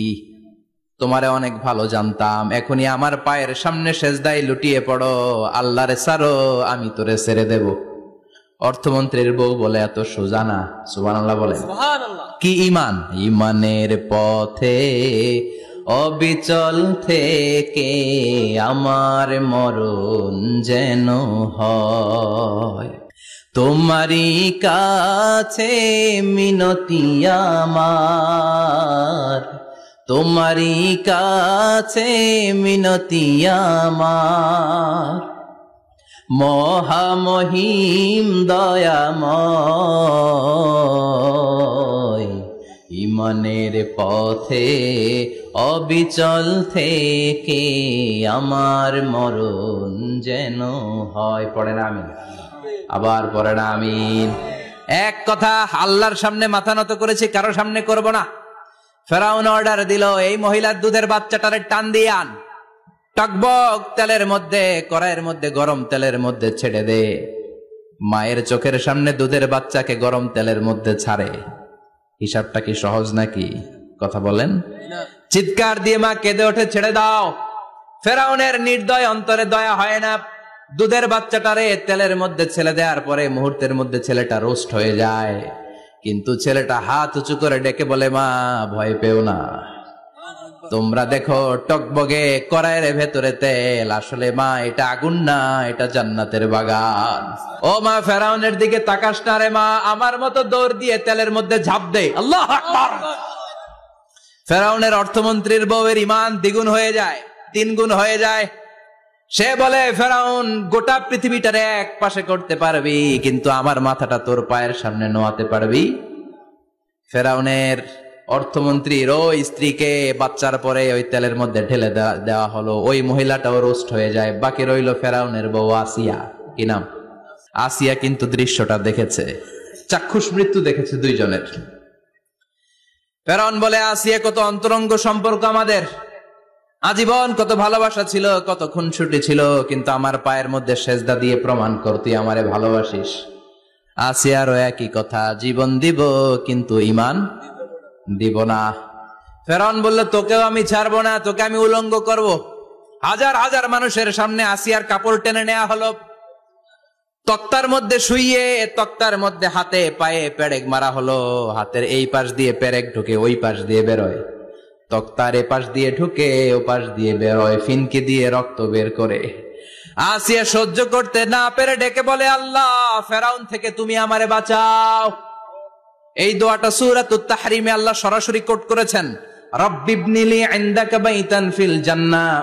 তোমারে অনেক ভালো জানতাম, এখনই আমার পায়ের সামনে সেজদায় লুটিয়ে পড়ো, আল্লাহরে ছাড়ো, আমি তোরে ছেড়ে দেব। অর্থমন্ত্রীর বউ বলে, এত সোজা না। সুবহানাল্লাহ বলে। কি ঈমান? ঈমানের পথে অবিচল থেকে আমার মরণ যেন হয়, তোমারই কাছে মিনতি আমার, তোমারই কাছে মিনতি আমার। মহামহিম দয়াময়, ইমানের পথে অবিচল থেকে আমার মরণ যেন হয়। পড়েন আমিন, আবার পড়েন আমিন। এক কথা, আল্লাহর সামনে মাথা নত করেছি, কারো সামনে করব না। ফেরাউন অর্ডার দিল, এই মহিলার দুধের বাচ্চাটারে টান দিয়ে আন, টকবক তেলের মধ্যে, কড়াইয়ের মধ্যে গরম তেলের মধ্যে ছেড়ে দে। মায়ের চোখের সামনে দুধের বাচ্চাকে গরম তেলের মধ্যে ছাড়ে। হিসাবটা কি সহজ নাকি? কথা বলেন। চিৎকার দিয়ে মা কেঁদে ওঠে, ছেড়ে দাও। ফেরাউনের নির্দয় অন্তরে দয়া হয় না। দুধের বাচ্চাটারে তেলের মধ্যে ছেড়ে দেওয়ার পরে মুহূর্তের মধ্যে ছেলেটা রোস্ট হয়ে যায়। কিন্তু ছেলেটা হাত উঁচু করে ডেকে বলে, মা ভয় পেও না, তোমরা দেখো টকবগে কড়াইয়ের ভেতরে তেল, আসলে মা এটা আগুন না, এটা জান্নাতের বাগান। ও মা, ফেরাউনের দিকে তাকাস না রে মা, আমার মতো দৌড় দিয়ে তেলের মধ্যে ঝাঁপ দে। আল্লাহু আকবার। ফেরাউনের অর্থমন্ত্রীর বউয়ের ঈমান দ্বিগুণ হয়ে যায়, 3 গুণ হয়ে যায়। সে বলে, ফেরাউন গোটা পৃথিবীটারে এক পাশে করতে পারবি, কিন্তু আমার মাথাটা তোর পায়ের সামনে নোয়াতে পারবি? ফেরাউনের অর্থমন্ত্রীর ওই স্ত্রীকে বাচ্চার পরে ওই তেলের মধ্যে ঢেলে দেওয়া হলো। ওই মহিলাটাও রোস্ট হয়ে যায়। বাকি রইল ফেরাউনের বউ আসিয়া। কি নাম? আসিয়া কিন্তু দৃশ্যটা দেখেছে, চাক্ষুষ মৃত্যু দেখেছে দুইজনের। ফেরাউন বলে, আসিয়া কত অন্তরঙ্গ সম্পর্ক আমাদের, আজীবন কত ভালোবাসা ছিল, কত খুনসুটি ছিল, কিন্তু আমার পায়ের মধ্যে সেজদা দিয়ে প্রমাণ কর তুই আমারে ভালোবাসিস। আসিয়ারও একই কথা, জীবন দিব কিন্তু ঈমান দিব না। ফেরাউন বলল, তোকেও আমি ছাড়বো না, তোকে আমি উলঙ্গ করব। হাজার হাজার মানুষের সামনে আসিয়ার কাপড় টেনে নেওয়া হলো, তক্তার মধ্যে শুইয়ে তক্তার মধ্যে হাতে পায়ে পেরেক মারা হলো। হাতের এই পাশ দিয়ে পেরেক ঢুকে ওই পাশ দিয়ে বেরোয়, তক্তার এ পাশ দিয়ে ঢুকে ও পাশ দিয়ে বেরোয়, ফিনকি দিয়ে রক্ত বের করে। আসিয়া সহ্য করতে না পেরে ডেকে বলে, আল্লাহ, ফেরাউন থেকে তুমি আমারে বাঁচাও। এই দোয়াটা সূরাতুত তাহরিমে আল্লাহ সরাসরি কোট করেছেন, রব্বিবনিলি ইনদাকা বাইতান ফিল জান্নাহ।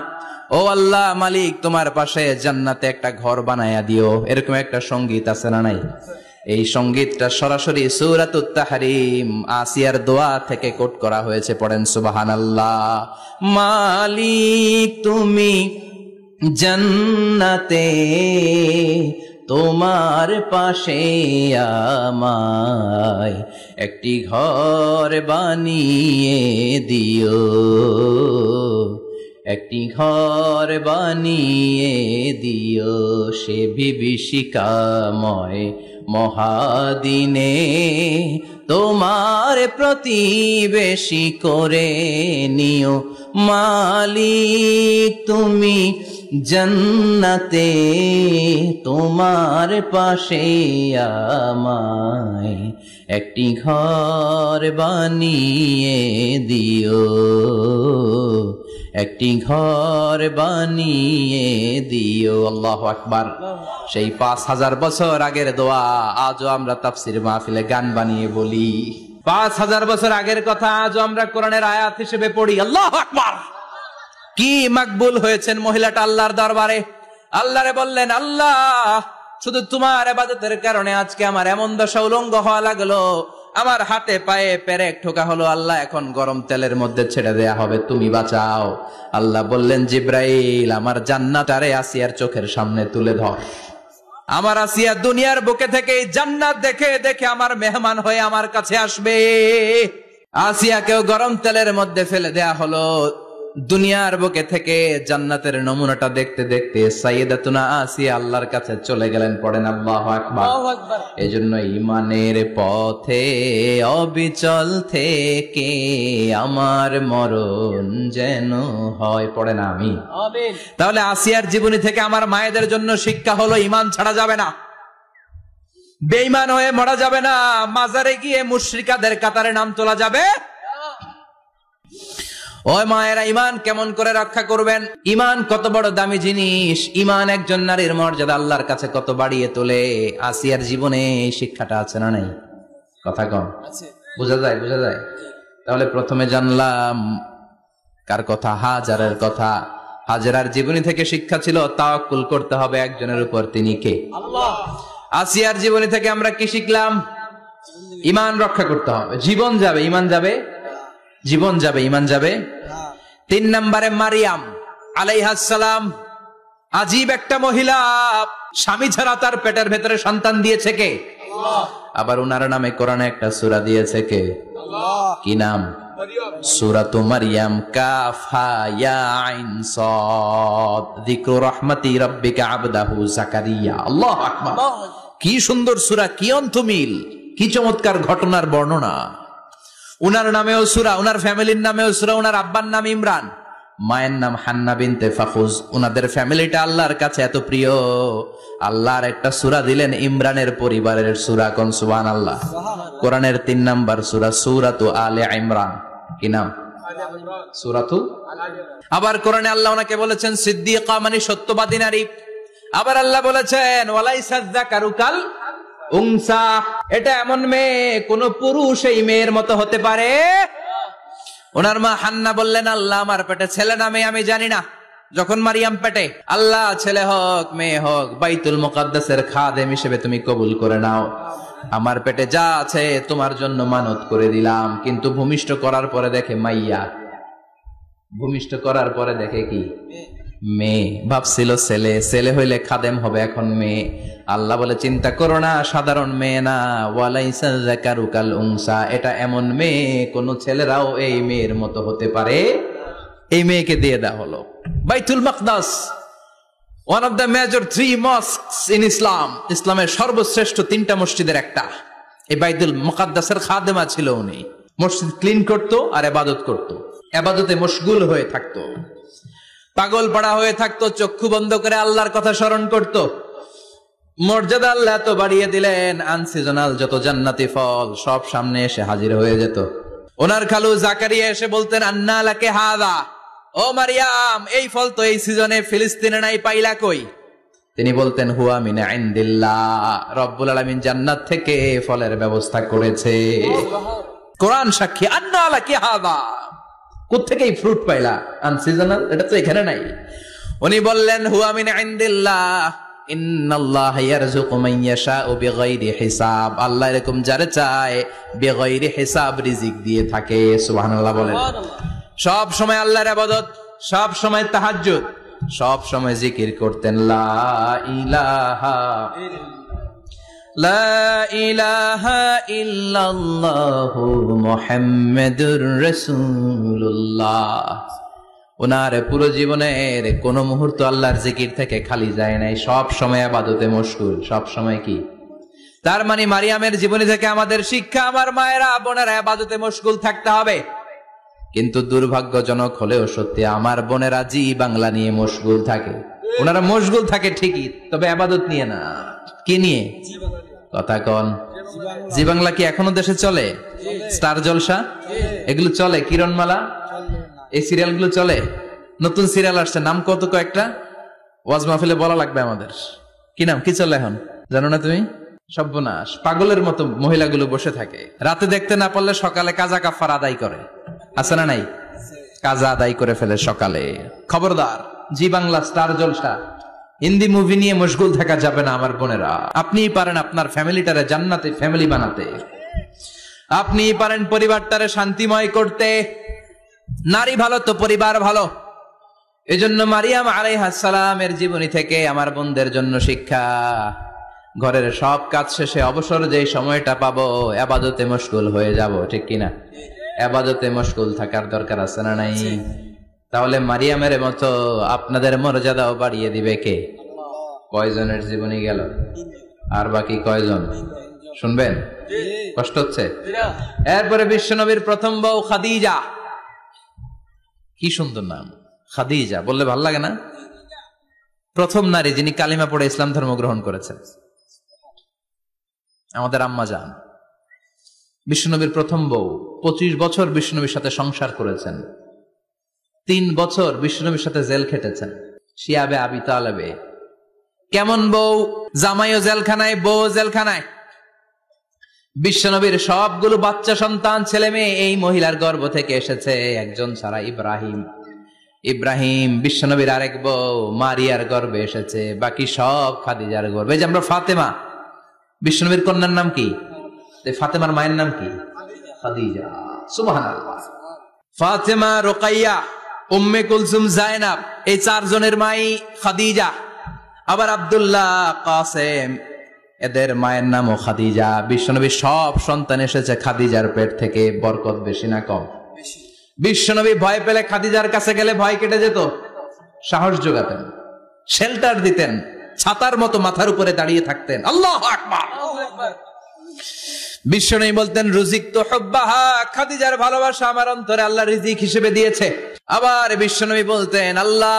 ও আল্লাহ মালিক, তোমার পাশে জান্নাতে একটা ঘর বানায়া দিও। এরকম একটা সঙ্গীত আছে না নাই? এই সঙ্গীতটা সরাসরি সূরাতুত তাহরিম আসিয়ার দোয়া থেকে কোট করা হয়েছে। পড়েন সুবহানাল্লাহ। মালিক তুমি জান্নাতে, তোমার পাশে আমায় একটি ঘর বানিয়ে দিও, একটি ঘর বানিয়ে দিও। সে বিভীষিকাময় মহাদিনে তোমার প্রতিবেশী করে নিও। মালিক তুমি জান্নাতে, তোমার পাশে আমায় একটি ঘর বানিয়ে দিও, একটি ঘর বানিয়ে দিও। আল্লাহু আকবার। সেই 5000 বছর আগের দোয়া আজও আমরা তাফসীর মাহফিলে গান বানিয়ে বলি। 5000 বছর আগের কথা আজও আমরা কোরআনের আয়াত হিসেবে পড়ি। আল্লাহু আকবার। কি মাকবুল হয়েছেন মহিলাটা আল্লাহর দরবারে। আল্লাহরে বললেন, আল্লাহ, শুধু তোমার ইবাদতের কারণে আজকে আমার এমন দশা উলঙ্গ হওয়া লাগলো, আমার হাতে পায়ে পেরেক ঠোকা হলো। আল্লাহ, এখন গরম তেলের মধ্যে ছেড়ে দেয়া হবে, তুমি বাঁচাও। আল্লাহ বললেন, জিব্রাইল, আমার জান্নাতারে আসিয়ার চোখের সামনে তুলে ধর। আমার আসিয়া দুনিয়ার বুকে থেকে জান্নাত দেখে দেখে আমার মেহমান হয়ে আমার কাছে আসবে। আসিয়াকেও গরম তেলের মধ্যে ফেলে দেয়া হলো। দুনিয়ার বুকে থেকে জান্নাতের নমুনাটা দেখতে দেখতে সাইয়েদাতুনা আসিয়া আল্লাহর কাছে চলে গেলেন। পড়েন আল্লাহু আকবার। এজন্য ঈমানের পথে অবিচল থেকে আমার মরণ যেন হয়। পড়েন আমিন। তাহলে আসিয়ার জীবনী থেকে আমার মায়েদের জন্য শিক্ষা হলো, ঈমান ছাড়া যাবে না, বেঈমান হয়ে মরা যাবে না, মাজারে গিয়ে মুশরিকাদের কাতারে নাম তোলা যাবে। ওই মায়েরা ঈমান কেমন করে রক্ষা করবেন? ঈমান কত বড় দামি জিনিস। ঈমান একজন নারীর মর্যাদা আল্লাহর কাছে কত বাড়িয়ে তোলে। আসিয়ার জীবনে এই শিক্ষাটা আছে না নাই? কথা কম বোঝা যায়? বোঝা যায়। তাহলে প্রথমে জানলাম কার কথা? হাজারের কথা। হাজেরার জীবনী থেকে শিক্ষা ছিল তাওয়াক্কুল করতে হবে একজনের উপর, তিনি কে? আল্লাহ। আসিয়ার জীবনী থেকে আমরা কি শিখলাম? ঈমান রক্ষা করতে হবে। জীবন যাবে, ঈমান যাবে, জীবন যাবে, ঈমান যাবে। 3 নম্বরে মারিয়াম আলাইহাস সালাম, আজীব একটা মহিলা, স্বামী ছাড়া তার পেটের ভেতরে সন্তান দিয়েছে কে? আল্লাহ। আবার উনার নামে কোরআনে একটা সূরা দিয়েছে কে? আল্লাহ। কি নাম? সূরাতু মারইয়াম, কাফ হা ইয়া আইন সাদ, যিকরু রাহমাতি রাব্বিকা আবদাহু যাকারিয়া। আল্লাহু আকবার। কি সুন্দর সূরা, কি অন্তমিল, কি চমৎকার ঘটনার বর্ণনা। উনার নামেও সূরা, উনার ফ্যামিলির নামেও সূরা। উনার আব্বার নাম ইমরান, মায়ের নাম হান্না বিনতে ফাখুজ। উনাদের ফ্যামিলিটা আল্লাহর কাছে এত প্রিয়, আল্লাহর একটা সূরা দিলেন ইমরানের পরিবারের সূরা। কোন সুবহানাল্লাহ। কোরআনের 3 নাম্বার সূরা, সূরাতু আলে ইমরান। কি নাম? সূরাতু। আবার কোরআনে আল্লাহ ওনাকে বলেছেন সিদ্দিকা, মানে সত্যবাদী নারী। আবার আল্লাহ বলেছেন ওয়ালাইসা যাকারু কাল উনসা, এটা এমন মেয়ে কোন পুরুষ এই মেয়ের মতো হতে পারে? ওনার মা হান্না বললেন, আল্লাহ আমার পেটে ছেলে না মেয়ে আমি জানি না। যখন মারিয়াম পেটে, আল্লাহ ছেলে হোক মেয়ে হোক বাইতুল মুকাদ্দাসের খাদেম হিসেবে তুমি কবুল করে নাও। আমার পেটে যা আছে তোমার জন্য মানত করে দিলাম। কিন্তু ভূমিষ্ঠ করার পরে দেখে মাইয়া, ভূমিষ্ঠ করার পরে দেখে কি? মেয়ে। ভাবছিল ছেলে, ছেলে হইলে খাদেম হবে, এখন মেয়ে। আল্লাহ বলে চিন্তা করো না, সাধারণ মেয়ে না। ওয়ালাইসা যাকারু কাল উনসা, এটা এমন মেয়ে কোন ছেলেরাও এই মেয়ের মতো হতে পারে। এই মেয়েকে দিয়ে দেওয়া হলো বাইতুল মাকদাস, one of the major 3 mosques in Islam. ইসলামের সর্বশ্রেষ্ঠ 3টা মসজিদের একটা। এই বাইতুল মুকাদ্দাসের খাদেমা ছিল উনি। মসজিদ ক্লিন করতো আর ইবাদত করতো, ইবাদতে মশগুল হয়ে থাকতো, পাগল পাড়া হয়ে থাকতো, চক্ষু বন্ধ করে আল্লাহর কথা স্মরণ করত। মর্যাদা আল্লাহ তো বাড়িয়ে দিলেন, আনসিজনাল যত জান্নাতি ফল সব সামনে এসে হাজির হয়ে যেত। ওনার খালু জাকারিয়া এসে বলতেন আন্না লাকে হাদা, ও মারিয়াম এই ফল তো এই সিজনে ফিলিস্তিনে নাই, পাইলা কই? তিনি বলতেন হুয়া মিন ইনদিল্লাহ, রব্বুল আলামিন জান্নাত থেকে ফলের ব্যবস্থা করেছে। কোরআন সাক্ষী, আন্না লাকে হাদা, কোত্থেকে এই ফ্রুট পাইলা? আনসিজনাল, এটা তো এখানে নাই। উনি বললেন হুয়া মিন ইনদিল্লাহ, ইন্নাল্লাহা ইয়ারযুকু মান ইয়াশাউ বিগাইরি হিসাব, আল্লাহ এরকম যারে চায় বিগাইরি হিসাব রিজিক দিয়ে থাকে। সুবহানাল্লাহ বলেন। সব সময় আল্লাহর ইবাদত, সব সময় তাহাজ্জুদ, সব সময় জিকির করতেন লা ইলাহা লা ইলাহা ইল্লাল্লাহু মুহাম্মাদুর রাসূলুল্লাহ। ওনার পুরো জীবনের কোন মুহূর্ত আল্লাহর জিকির থেকে খালি যায় নাই, সব সময় ইবাদতে মশগুল, সব সময় কি? তার মানে মারিয়ামের জীবনী থেকে আমাদের শিক্ষা, আমার মায়েরা বোনেরা ইবাদতে মশগুল থাকতে হবে। কিন্তু দুর্ভাগ্যজনক হলেও সত্যি, আমার বোনেরা জি বাংলা নিয়ে মশগুল থাকে। ওনারা মশগুল থাকে ঠিকই, তবে ইবাদত নিয়ে না। কি নিয়ে? কথা কন। জি বাংলা কি এখনো দেশে চলে? স্টার জলসা এগুলো চলে, কিরণমালা এই সিরিয়াল গুলো চলে। নতুন সিরিয়াল আসছে, নাম কত কয়েকটা, ওয়াজ মাহফিলে বলা লাগবে আমাদের। কি নাম, কি চলে এখন জানো না তুমি? সর্বনাশ, পাগলের মতো মহিলাগুলো বসে থাকে, রাতে দেখতে না পারলে সকালে কাজা কাফার আদায় করে। আছে না নাই? কাজা আদায় করে ফেলে সকালে। খবরদার, জি বাংলা, স্টার জলসা, হিন্দি মুভি নিয়ে মশগুল থাকা যাবে না আমার বোনেরা। আপনিই পারেন আপনার ফ্যামিলিটারে জান্নাতে ফ্যামিলি বানাতে, আপনিই পারেন পরিবারটারে শান্তিময় করতে। নারী ভালো তো পরিবার ভালো। এজন্য মারিয়াম আলাইহিস সালামের জীবনী থেকে আমার বোনদের জন্য শিক্ষা, ঘরের সব কাজ শেষে অবসর যেই সময়টা পাবো ইবাদতে মশগুল হয়ে যাব, ঠিক কিনা? ইবাদতে মশগুল থাকার দরকার আছে না নাই? তাহলে মারিয়ামের মতো আপনাদের মর্যাদাও বাড়িয়ে দিবে কে? কয়জনের জীবনী গেল? আর বাকি কয়জন শুনবেন? কষ্ট হচ্ছে? এরপরে বিশ্বনবীর প্রথম বউ খাদিজা। কি সুন্দর নাম, খাদিজা বললে ভাল লাগে না? প্রথম নারী যিনি কালিমা পড়ে ইসলাম ধর্ম গ্রহণ করেছেন, আমাদের আম্মা জান। বিশ্বনবীর প্রথম বউ, 25 বছর বিশ্বনবীর সাথে সংসার করেছেন, 3 বছর বিশ্বনবীর সাথে জেল খেটেছেন, শিয়াবে আবি তালেবে। কেমন বউ? জামাইও জেলখানায়, বউ জেলখানায়। বিশ্বনবীর সবগুলো বাচ্চা সন্তান ছেলে মেয়ে এই মহিলার গর্ভ থেকে এসেছে, একজন ছাড়া, ইব্রাহিম। ইব্রাহিম বিশ্বনবীর আরেক বউ মারিয়ার গর্ভে এসেছে, বাকি সব খাদিজার গর্ভে। যে আমরা ফাতেমা, বিশ্বনবীর কন্যার নাম কি? ফাতেমার মায়ের নাম কি? খাদিজা। সুবহানাল্লাহ। ফাতেমা, রুকাইয়া, উম্মে কুলসুম, জায়নাব, এই চারজনের মাই খাদিজা। আবার আব্দুল্লাহ, কাসেম, এদের মায়ের নামও খাদিজা। বিশ্বনবীর সব সন্তান এসেছে খাদিজার পেট থেকে। বরকত বেশি না কম? বিশ্বনবী ভয় পেলে খাদিজার কাছে গেলে ভয় কেটে যেত, সাহস যোগাতেন, শেল্টার দিতেন, ছাতার মতো মাথার উপরে দাঁড়িয়ে থাকতেন। আল্লাহু আকবার। বিশ্বনবী বলতেন রুজিকতু হুব্বাহা, খাদিজার ভালোবাসা আমার অন্তরে আল্লাহ রিজিক হিসেবে দিয়েছে। আবার বিশ্বনবী বলতেন আল্লাহ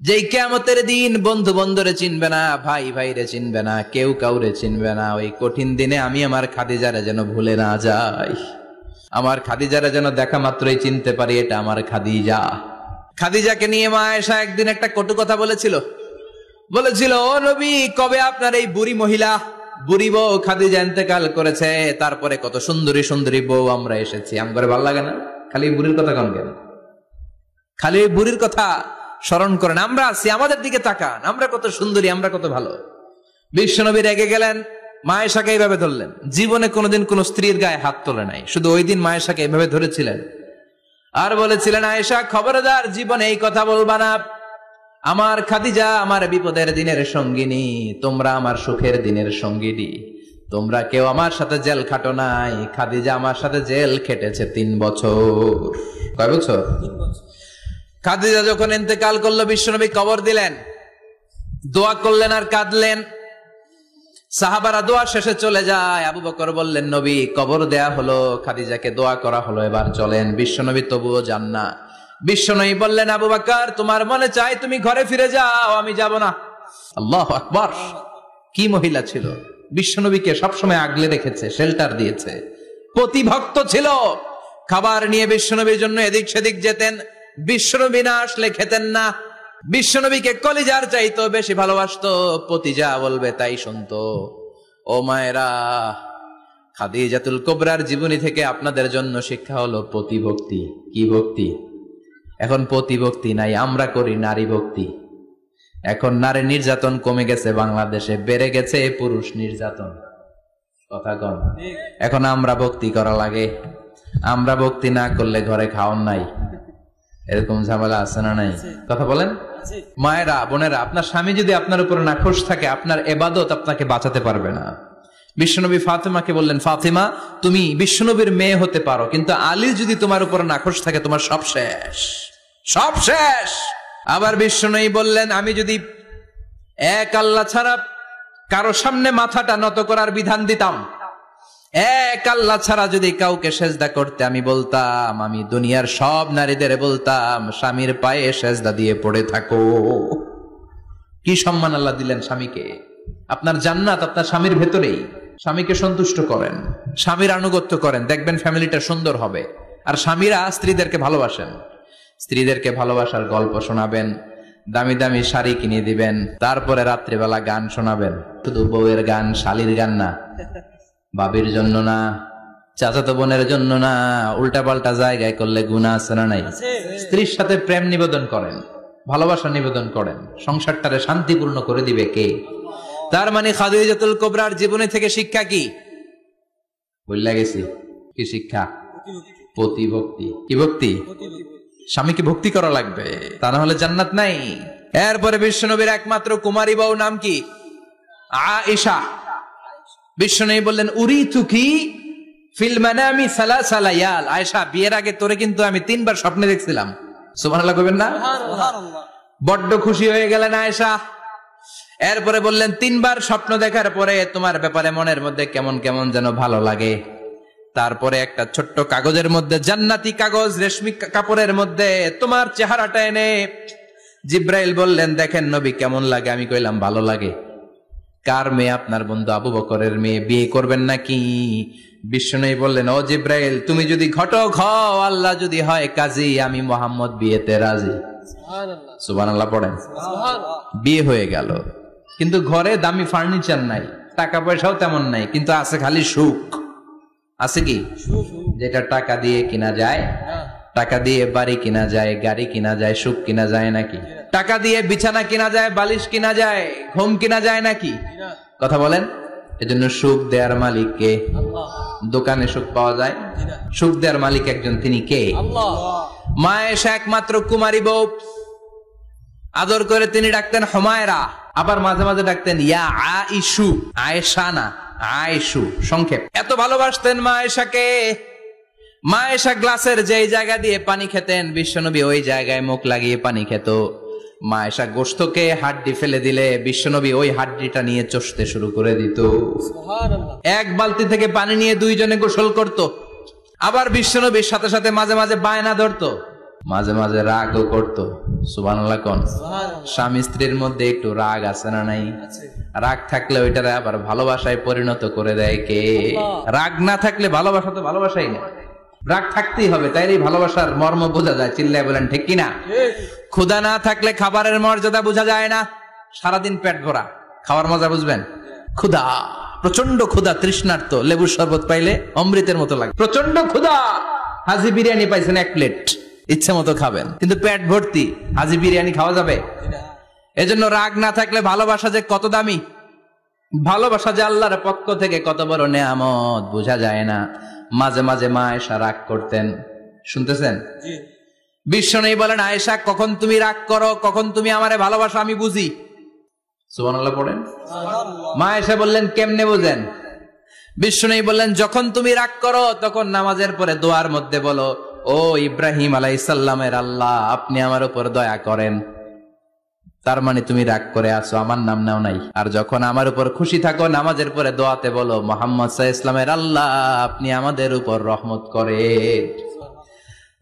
যেই কিয়ামতের দিন বন্ধু বন্ধুরে চিনবে না, ভাই ভাইরে চিনবে না, কেউ কাউরে চিনবে না, ওই কঠিন দিনে আমি আমার খাদিজারে যেন ভুলে না যাই, আমার খাদিজারে যেন দেখা মাত্রই চিনতে পারি এটা আমার খাদিজা। খাদিজাকে নিয়ে মা আয়েশা একদিন একটা কটু কথা বলেছিল। ও নবী, কবে আপনার এই বুড়ি মহিলা, বুড়ি বউ খাদিজা ইন্তেকাল করেছে, তারপরে কত সুন্দরী সুন্দরী বউ আমরা এসেছি, আমার ভালো লাগে না? খালি বুড়ির কথা কন কেন? খালি বুড়ির কথা স্মরণ করেন। আমরা আছি, আমাদের দিকে তাকান, আমরা কত সুন্দরী, আমরা কত ভালো। বিশ্বনবী রেগে গেলেন, মা আয়েশাকে এইভাবে ধরলেন। জীবনে কোনোদিন কোন স্ত্রীর গায়ে হাত তোলে নাই, শুধু ওই দিন মা আয়েশাকে এইভাবে ধরেছিলেন আর বলেছিলেন আয়েশা খবরদার জীবনে এই কথা বলবা না, আমার খাদিজা আমার বিপদের দিনের সঙ্গিনী, তোমরা আমার সুখের দিনের সঙ্গিনী, তোমরা কেউ আমার সাথে জেল খাটো নাই, খাদিজা আমার সাথে জেল খেটেছে 3 বছর। কয় বছর? 3 বছর। খাদিজা যখন ইন্তেকাল করলো বিশ্বনবী কবর দিলেন, দোয়া করলেন আর কাঁদলেন। সাহাবারা দোয়া শেষে চলে যায়। আবু বকর বললেন নবী কবর দেয়া হলো, খাদিজাকে দোয়া করা হলো, এবার চলেন। বিশ্বনবী তবুও যান না। বিশ্বনবী বললেন আবু বকর তোমার মনে চাই তুমি ঘরে ফিরে যাও, আমি যাব না। আল্লাহু আকবার। কি মহিলা ছিল, বিশ্বনবীকে সবসময় আগলে রেখেছে, শেল্টার দিয়েছে, প্রতিভক্ত ছিল। খাবার নিয়ে বিশ্বনবীর জন্য এদিক সেদিক যেতেন, বিশ্বনবী না আসলে খেতেন না। বিশ্বনবীকে কলিজার চাইতো বেশি ভালোবাসতো, পতি যা বলবে তাই শুনতো। ও মায়েরা, খাদিজাতুল কুবরার জীবনী থেকে আপনাদের জন্য শিক্ষা হলো প্রতিভক্তি। কি ভক্তি? এখন প্রতিভক্তি নাই, আমরা করি নারী ভক্তি। এখন নারী নির্যাতন কমে গেছে বাংলাদেশে, বেড়ে গেছে পুরুষ নির্যাতন। কথা কন। এখন আমরা ভক্তি করা লাগে, আমরা ভক্তি না করলে ঘরে খাওয়ান নাই, এরকম ঝামেলা আছে না নাই? কথা বলেন। মায়েরা, বোনেরা, আপনার স্বামী যদি আপনার উপরে নাখোশ থাকে, আপনার ইবাদত আপনাকে বাঁচাতে পারবে না। বিশ্বনবী ফাতেমাকে বললেন ফাতেমা তুমি বিশ্বনবীর মেয়ে হতে পারো, কিন্তু আলী যদি তোমার উপরে নাখোশ থাকে তোমার সব শেষ, সব শেষ। আবার বিশ্বনবী বললেন আমি যদি এক আল্লাহ ছাড়া কারো সামনে মাথাটা নত করার বিধান দিতাম, এক আল্লাহ ছাড়া যদি কাউকে সেজদা করতে আমি বলতাম, আমি দুনিয়ার সব নারীদের বলতাম স্বামীর পায়ে সেজদা দিয়ে পড়ে থাকো। কি সম্মান আল্লাহ দিলেন স্বামীকে। আপনার জান্নাত আপনার স্বামীর ভেতরেই। স্বামীকে সন্তুষ্ট করেন, স্বামীর আনুগত্য করেন, দেখবেন ফ্যামিলিটা সুন্দর হবে। আর স্বামীরা স্ত্রীদেরকে ভালোবাসেন, স্ত্রীদেরকে ভালোবাসার গল্প শোনাবেন, দামি দামি শাড়ি কিনে দিবেন, তারপরে রাত্রিবেলা গান শোনাবেন। শুধু বউয়ের গান, শালীর গান না, বাবির জন্য না, চাচাতো বোনের জন্য না, উল্টা পাল্টা জায়গায় করলে গুনাহ আছে না নাই? স্ত্রীর সাথে প্রেম নিবেদন করেন, ভালোবাসা নিবেদন করেন, সংসারটারে শান্তিপূর্ণ করে দিবে কে? তার মানে খাদিজাতুল কুবরার জীবনী থেকে শিক্ষা কি? বললা গেছি কি শিক্ষা? প্রতিভক্তি। কি ভক্তি? স্বামীকে ভক্তি করা লাগবে, তা না হলে জান্নাত নাই। এরপরে বিশ্বনবীর একমাত্র কুমারী বউ নাম কি? আয়েশা। বিশ্বনবী বললেন উরিতুকি ফিল মানামি সালাসা লায়াল। আয়েশা বিয়ের আগে তোরে কিন্তু আমি 3 বার স্বপ্নে দেখছিলাম। সুবহানাল্লাহ কইবেন না? সুবহানাল্লাহ। বড্ড খুশি হয়ে গেলেন আয়েশা। এরপরে বললেন 3 বার স্বপ্ন দেখার পরে তোমার ব্যাপারে মনের মধ্যে কেমন কেমন যেন ভালো লাগে। তারপরে একটা ছোট্ট কাগজের মধ্যে, জান্নাতি কাগজ, রেশমি কাপড়ের মধ্যে তোমার চেহারাটা এনে জিব্রাইল বললেন দেখেন নবী কেমন লাগে। আমি কইলাম ভালো লাগে। কার মেয়ে? আপনার বন্ধু আবু বকরের মেয়ে, বিয়ে করবেন নাকি? বিশ্বনবী বললেন ও জিব্রাইল তুমি যদি ঘটক হও, আল্লাহ যদি হয় কাজী, আমি মুহাম্মদ বিয়েতে রাজি। সুবহানাল্লাহ। সুবহানাল্লাহ পড়েন। সুবহানাল্লাহ। বিয়ে হয়ে গেল, কিন্তু ঘরে দামি ফার্নিচার নাই, টাকা পয়সাও তেমন নাই, কিন্তু আছে খালি সুখ। আছে কি? যেটা টাকা দিয়ে কিনা যায় টাকা দিয়ে বাড়ি কিনা যায়, গাড়ি কিনা যায়, সুখ কিনা যায় নাকি? টাকা দিয়ে বিছানা কিনা যায়, বালিশ কিনা যায়, ঘুম কিনা যায় নাকি? কথা বলেন। এজন্য সুখ দেয়ার মালিক কে? দোকানে সুখ পাওয়া যায়? সুখ দেয়ার মালিক একজন, তিনি কে? মা এসে একমাত্র কুমারী বউ, আদর করে তিনি ডাকতেন হুমায়রা, আবার মাঝে মাঝে ডাকতেন ইয়া আইশু, আয়েশা না আয়েশু সংক্ষেপ। এত ভালোবাসতেন মা আয়েশাকে। মা আয়েশা গ্লাসের যেই জায়গা দিয়ে পানি খেতেন, বিশ্বনবী ওই জায়গায় মুখ লাগিয়ে পানি খেত। মা আয়েশা গোশতকে হাড্ডি ফেলে দিলে বিশ্বনবী ওই হাড্ডিটা নিয়ে চষতে শুরু করে দিত। এক বালতি থেকে পানি নিয়ে দুইজনে গোসল করত। আবার বিশ্বনবীর সাথে সাথে মাঝে মাঝে বায়না ধরতো, মাঝে মাঝে রাগও করতো। সুবহানাল্লাহ কোন? স্বামী স্ত্রীর মধ্যে একটু রাগ আছে না নাই? রাগ থাকলে ওইটারে আবার ভালোবাসায় পরিণত করে দেয় কে? রাগ না থাকলে ভালোবাসা তো ভালোবাসাই না, রাগ থাকতেই হবে, তাইলে ভালোবাসার মর্ম বোঝা যায়। চিল্লায় বলেন ঠিক কিনা? ক্ষুধা না থাকলে খাবারের মর্যাদা বোঝা যায় না। সারাদিন পেট ভরা, খাওয়ার মজা বুঝবেন? ক্ষুধা, প্রচন্ড ক্ষুধা, তৃষ্ণার্ত, লেবুর শরবত পাইলে অমৃতের মতো লাগে। প্রচন্ড ক্ষুধা, হাজি বিরিয়ানি পাইছেন এক প্লেট, ইচ্ছে মতো খাবেন, কিন্তু পেট ভর্তি, হাজি বিরিয়ানি খাওয়া যাবে? এজন্য রাগ না থাকলে ভালোবাসা যে কত দামি, ভালোবাসা যে আল্লাহর পক্ষ থেকে কত বড় নেয়ামত বোঝা যায় না। মাঝে মাঝে মা আয়েশা রাগ করতেন, শুনতেছেন? বিশ্বনবী বলেন, আয়েশা কখন তুমি রাগ করো, কখন তুমি আমারে ভালোবাসো আমি বুঝি। সুবহানাল্লাহ পড়েন। মা আয়েশা বললেন, কেমনে বুঝেন? বিশ্বনবী বললেন, যখন তুমি রাগ করো তখন নামাজের পরে দোয়ার মধ্যে বলো, ও ইব্রাহিম আলাইহিস সালামের আল্লাহ, আপনি আমার উপর দয়া করেন। তার মানে তুমি রাগ করে আছো, আমার নাম নাও নাই। আর যখন আমার উপর খুশি থাকো নামাজের পরে দোয়াতে বলো, মুহাম্মদ সাল্লাল্লাহু আলাইহি ওয়াসাল্লামের আল্লাহ, আপনি আমাদের উপর রহমত করেন।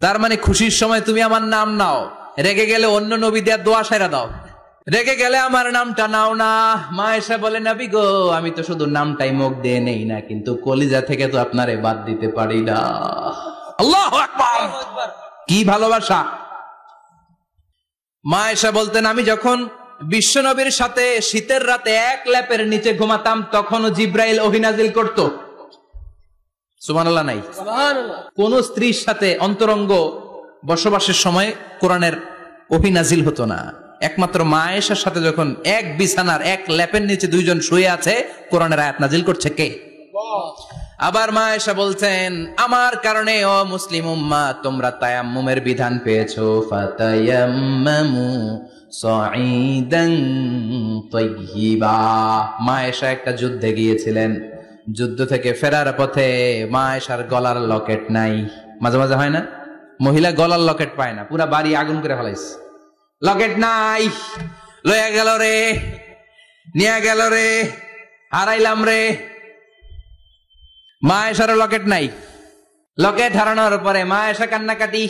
তার মানে খুশির সময় তুমি আমার নাম নাও, রেগে গেলে অন্য নবীদের দোয়া সেরা দাও, রেগে গেলে আমার নামটা নাও না। মা আয়েশা বলে, নবী গো, আমি তো শুধু নামটাই মুখ দিয়ে নেই না, কিন্তু কলিজা থেকে তো আপনারে বাদ দিতে পারি না। আল্লাহু আকবার! কি ভালোবাসা! মা আয়েশা বলতেন, আমি যখন বিশ্বনবীর সাথে শীতের রাতে এক ল্যাপের নিচে ঘুমাতাম তখনও জিব্রাইল ওহী নাজিল করত। সুবহানাল্লাহ নাই? কোন স্ত্রীর সাথে অন্তরঙ্গ বসবাসের সময় কোরআনের ওহী নাজিল হতো না। একমাত্র মা আয়েশার সাথে যখন এক বিছানার এক ল্যাপের নিচে দুইজন শুয়ে আছে, কোরআনের আয়াত নাজিল করছে কে? আবার মা আয়েশা বলছেন, আমার কারণে ও মুসলিম উম্মাহ তোমরা তায়াম্মুমের বিধান পেয়েছো। ফাতায়াম্মামু সাঈদান তাইয়্যিবা। মা আয়েশা একটা যুদ্ধে গিয়েছিলেন, যুদ্ধ থেকে ফেরার পথে মা আয়েশার গলার লকেট নাই। মাঝে মাঝে হয় না, মহিলা গলার লকেট পায় না, পুরা বাড়ি আগুন করে ফেলাইছে, লকেট নাই, লয়া গেল রে, নিয়ে গেল রে, হারাইলাম রে। মা আয়েশার লকেট নাই। লকেট হারানোর পরে মা আয়েশা কান্নাকাটি।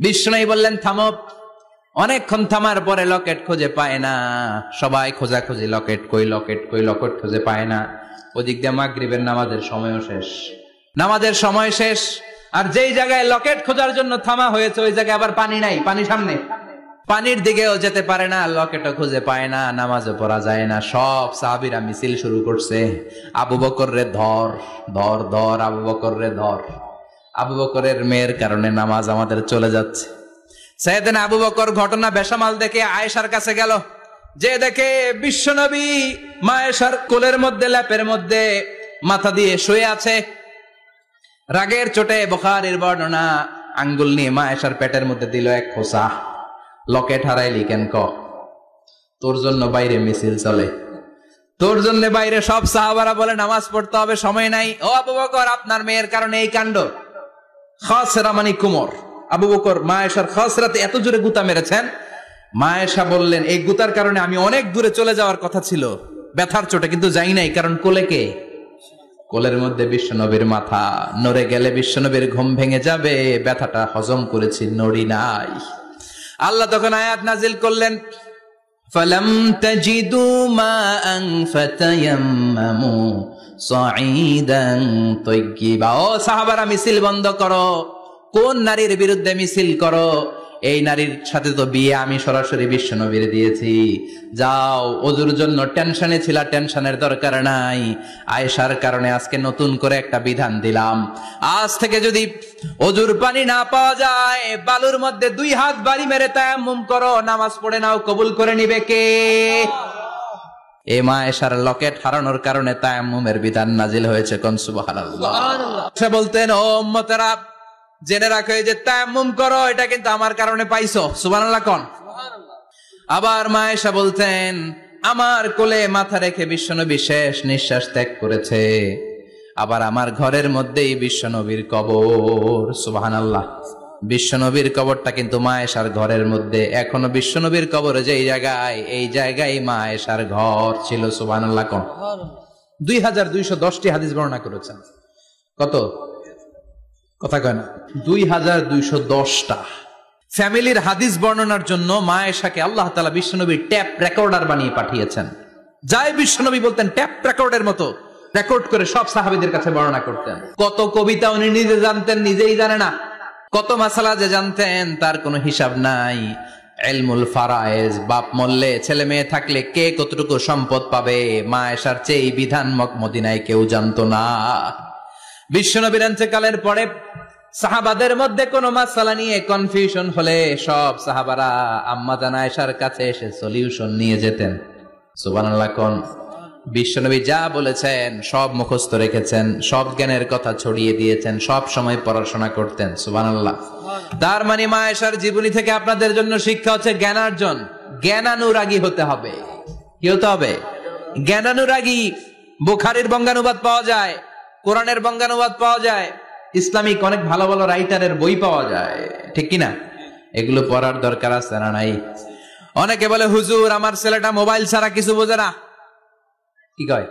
বিশ্বনবী বললেন, থামো। অনেকক্ষণ থামার পরে লকেট খুঁজে পায় না, সবাই খোঁজাখুঁজি, লকেট কই, লকেট কই, লকেট খুঁজে পায় না। ওদিক দিয়ে মাগরিবের নামাজের সময়ও শেষ, নামাজের সময় শেষ। আর যেই জায়গায় লকেট খোঁজার জন্য থামা হয়েছে ওই জায়গায় আবার পানি নাই, পানি সামনে, পানির দিকেও যেতে পারে না, লকেটও খুঁজে পায় না, নামাজও পড়া যায় না। সব সাহাবীরা মিছিল শুরু করছে, আবু বকর রে ধর, ধর ধর, আবু বকর রে ধর। আবু বকরের মেয়ের কারণে নামাজ আমাদের চলে যাচ্ছে। সাইয়েদনা আবু বকর ঘটনা বেসামাল দেখে আয়েশার কাছে গেল, যে দেখে বিশ্বনবী মা আয়েশার কোলের মধ্যে, ল্যাপের মধ্যে মাথা দিয়ে শুয়ে আছে। রাগের চোটে বুখারীর বর্ণনা, আঙ্গুল নিয়ে মা আয়েশার পেটের মধ্যে দিল এক খোঁচা। লকেট হারাইলি কেন? ক, তোর জন্য বাইরে মিছিল চলে, তোর জন্য বাইরে সব সাহাবারা বলে নামাজ পড়তে হবে, সময় নাই। ও আবু বকর, আপনার মেয়ের কারণে এই কাণ্ড। খাসরা মানে কুমর। আবু বকর মা আয়েশার খাসরাতে এত জোরে গুতা মেরেছেন, মা আয়েশা বললেন, এই গুতার কারণে আমি অনেক দূরে চলে যাওয়ার কথা ছিল ব্যথার চোটে, কিন্তু যাই নাই, কারণ কোলে কে? কোলের মধ্যে বিশ্বনবীর মাথা, নড়ে গেলে বিশ্বনবীর ঘুম ভেঙে যাবে, ব্যথাটা হজম করেছি, নড়ি নাই। আল্লাহ তখন আয়াত নাজিল করলেন, ফালাম তাজিদু মাআন ফাতায়াম্মামু সাঈদান তাইয়্যিবা। ও সাহাবারা, মিছিল বন্ধ করো। কোন নারীর বিরুদ্ধে মিছিল করো? এই নারীর সাথে তো বিয়ে আমি সরাসরি বিশ্ব নবীর দিয়েছি, যাও ওযুর জন্য টেনশনে ছিলা, টেনশনের দরকার নাই, আয়েশার কারণে আজকে নতুন করে একটা বিধান দিলাম, আজ থেকে যদি ওযুর পানি না পাওয়া যায় বালুর মধ্যে 2 হাত বাড়ি মেরে তায়াম্মুম করো, নামাজ পড়ে নাও, কবুল করে নিবে কে? এই মা আয়েশার লকেট হারানোর কারণে তায়াম্মুমের বিধান নাজিল হয়েছে। কোন সুবহানাল্লাহ। সে বলতেন, ও উম্মতেরা জেনে রাখো যে তায়াম্মুম করো, এটা কিন্তু আমার কারণে পাইছো। সুবহানাল্লাহ কোন। আবার মা আয়েশা বলতেন, আমার কোলে মাথা রেখে বিশ্বনবী শেষ নিঃশ্বাস ত্যাগ করেছে, আবার আমার ঘরের মধ্যেই বিশ্বনবীর কবর। সুবহানাল্লাহ। বিশ্বনবীর কবরটা কিন্তু মা আয়েশার ঘরের মধ্যে, এখনো বিশ্বনবীর কবর যেই জায়গায়, এই জায়গায় মা আয়েশার ঘর ছিল। সুবহানাল্লাহ কোন। 2210টি হাদিস বর্ণনা করেছেন। কত? কথা কয় না। 2210টা ফ্যামিলির হাদিস বর্ণনার জন্য মা আয়েশাকে আল্লাহ তাআলা বিশ্বনবীর ট্যাপ রেকর্ডার বানিয়ে পাঠিয়েছেন। যাই বিশ্বনবী বলতেন ট্যাপ রেকর্ডের মতো রেকর্ড করে সব সাহাবীদের কাছে বর্ণনা করতেন। কত কবিতা উনি নিজে জানতেন, নিজেই জানে না। কত মাসালা যে জানতেন তার কোনো হিসাব নাই। ইলমুল ফারায়েজ, বাপ মরলে ছেলে মেয়ে থাকলে কে কতটুকু সম্পদ পাবে, মা আয়েশার চেয়ে বিধান মদিনায় কেউ জানতো না। বিশ্বনবীর ইন্তেকালের পরে সাহাবাদের মধ্যে কোনো মাসালা নিয়ে কনফিউশন হলে সব সাহাবারা আম্মা জান আয়েশার কাছে এসে সলিউশন নিয়ে যেতেন। সুবহানাল্লাহ কোন। বিশ্বনবী যা বলেছেন সব মুখস্থ রেখেছেন, সব জ্ঞানের কথা ছড়িয়ে দিয়েছেন, সব সময় পড়াশোনা করতেন। সুবহানাল্লাহ। তার মানে মা আয়েশার জীবনী থেকে আপনাদের জন্য শিক্ষা হচ্ছে জ্ঞানার্জন, জ্ঞানানুরাগী হতে হবে। কি হতে হবে? জ্ঞানানুরাগী। বুখারীর বঙ্গানুবাদ পাওয়া যায়, কোরআনের বঙ্গানুবাদ পাওয়া যায়, ইসলামিক অনেক ভালো ভালো রাইটারের বই পাওয়া যায়, ঠিক কিনা? এগুলো পড়ার দরকার আছে না নাই? অনেকে বলে, হুজুর আমার ছেলেটা মোবাইল ছাড়া কিছু বোঝে না। কি কয়?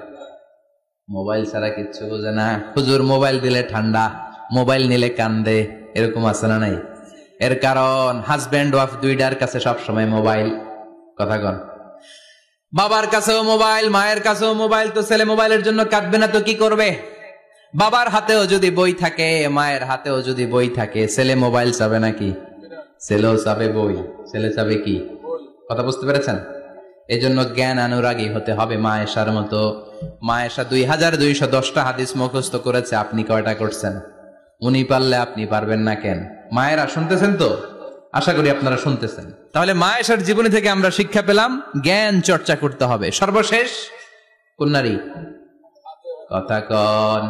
মোবাইল ছাড়া কিচ্ছু বোঝে না। হুজুর মোবাইল দিলে ঠান্ডা, মোবাইল নিলে কান্দে, এরকম আছে না নাই? এর কারণ হাজব্যান্ড ওয়াইফ দুইটার কাছে সবসময় মোবাইল। কথা কন। বাবার কাছেও মোবাইল, মায়ের কাছেও মোবাইল, তো ছেলে মোবাইলের জন্য কাঁদবে না তো কি করবে? বাবার হাতেও যদি বই থাকে, মায়ের হাতেও যদি বই থাকে, ছেলে মোবাইল চাবে নাকি? ছেলেও চাবে বই, ছেলে চাবে কি? কথা বুঝতে পেরেছেন? এই জন্য জ্ঞান অনুরাগী হতে হবে মা আয়েশার মতো। মা আয়েশা 2210টা হাদিস মুখস্থ করেছে, আপনি কয়টা করছেন? উনি পারলে আপনি পারবেন না কেন? মায়েরা শুনতেছেন তো? আশা করি আপনারা শুনতেছেন। তাহলে মা আয়েশার জীবনী থেকে আমরা শিক্ষা পেলাম জ্ঞান চর্চা করতে হবে। সর্বশেষ কোন নারী? কথা কন।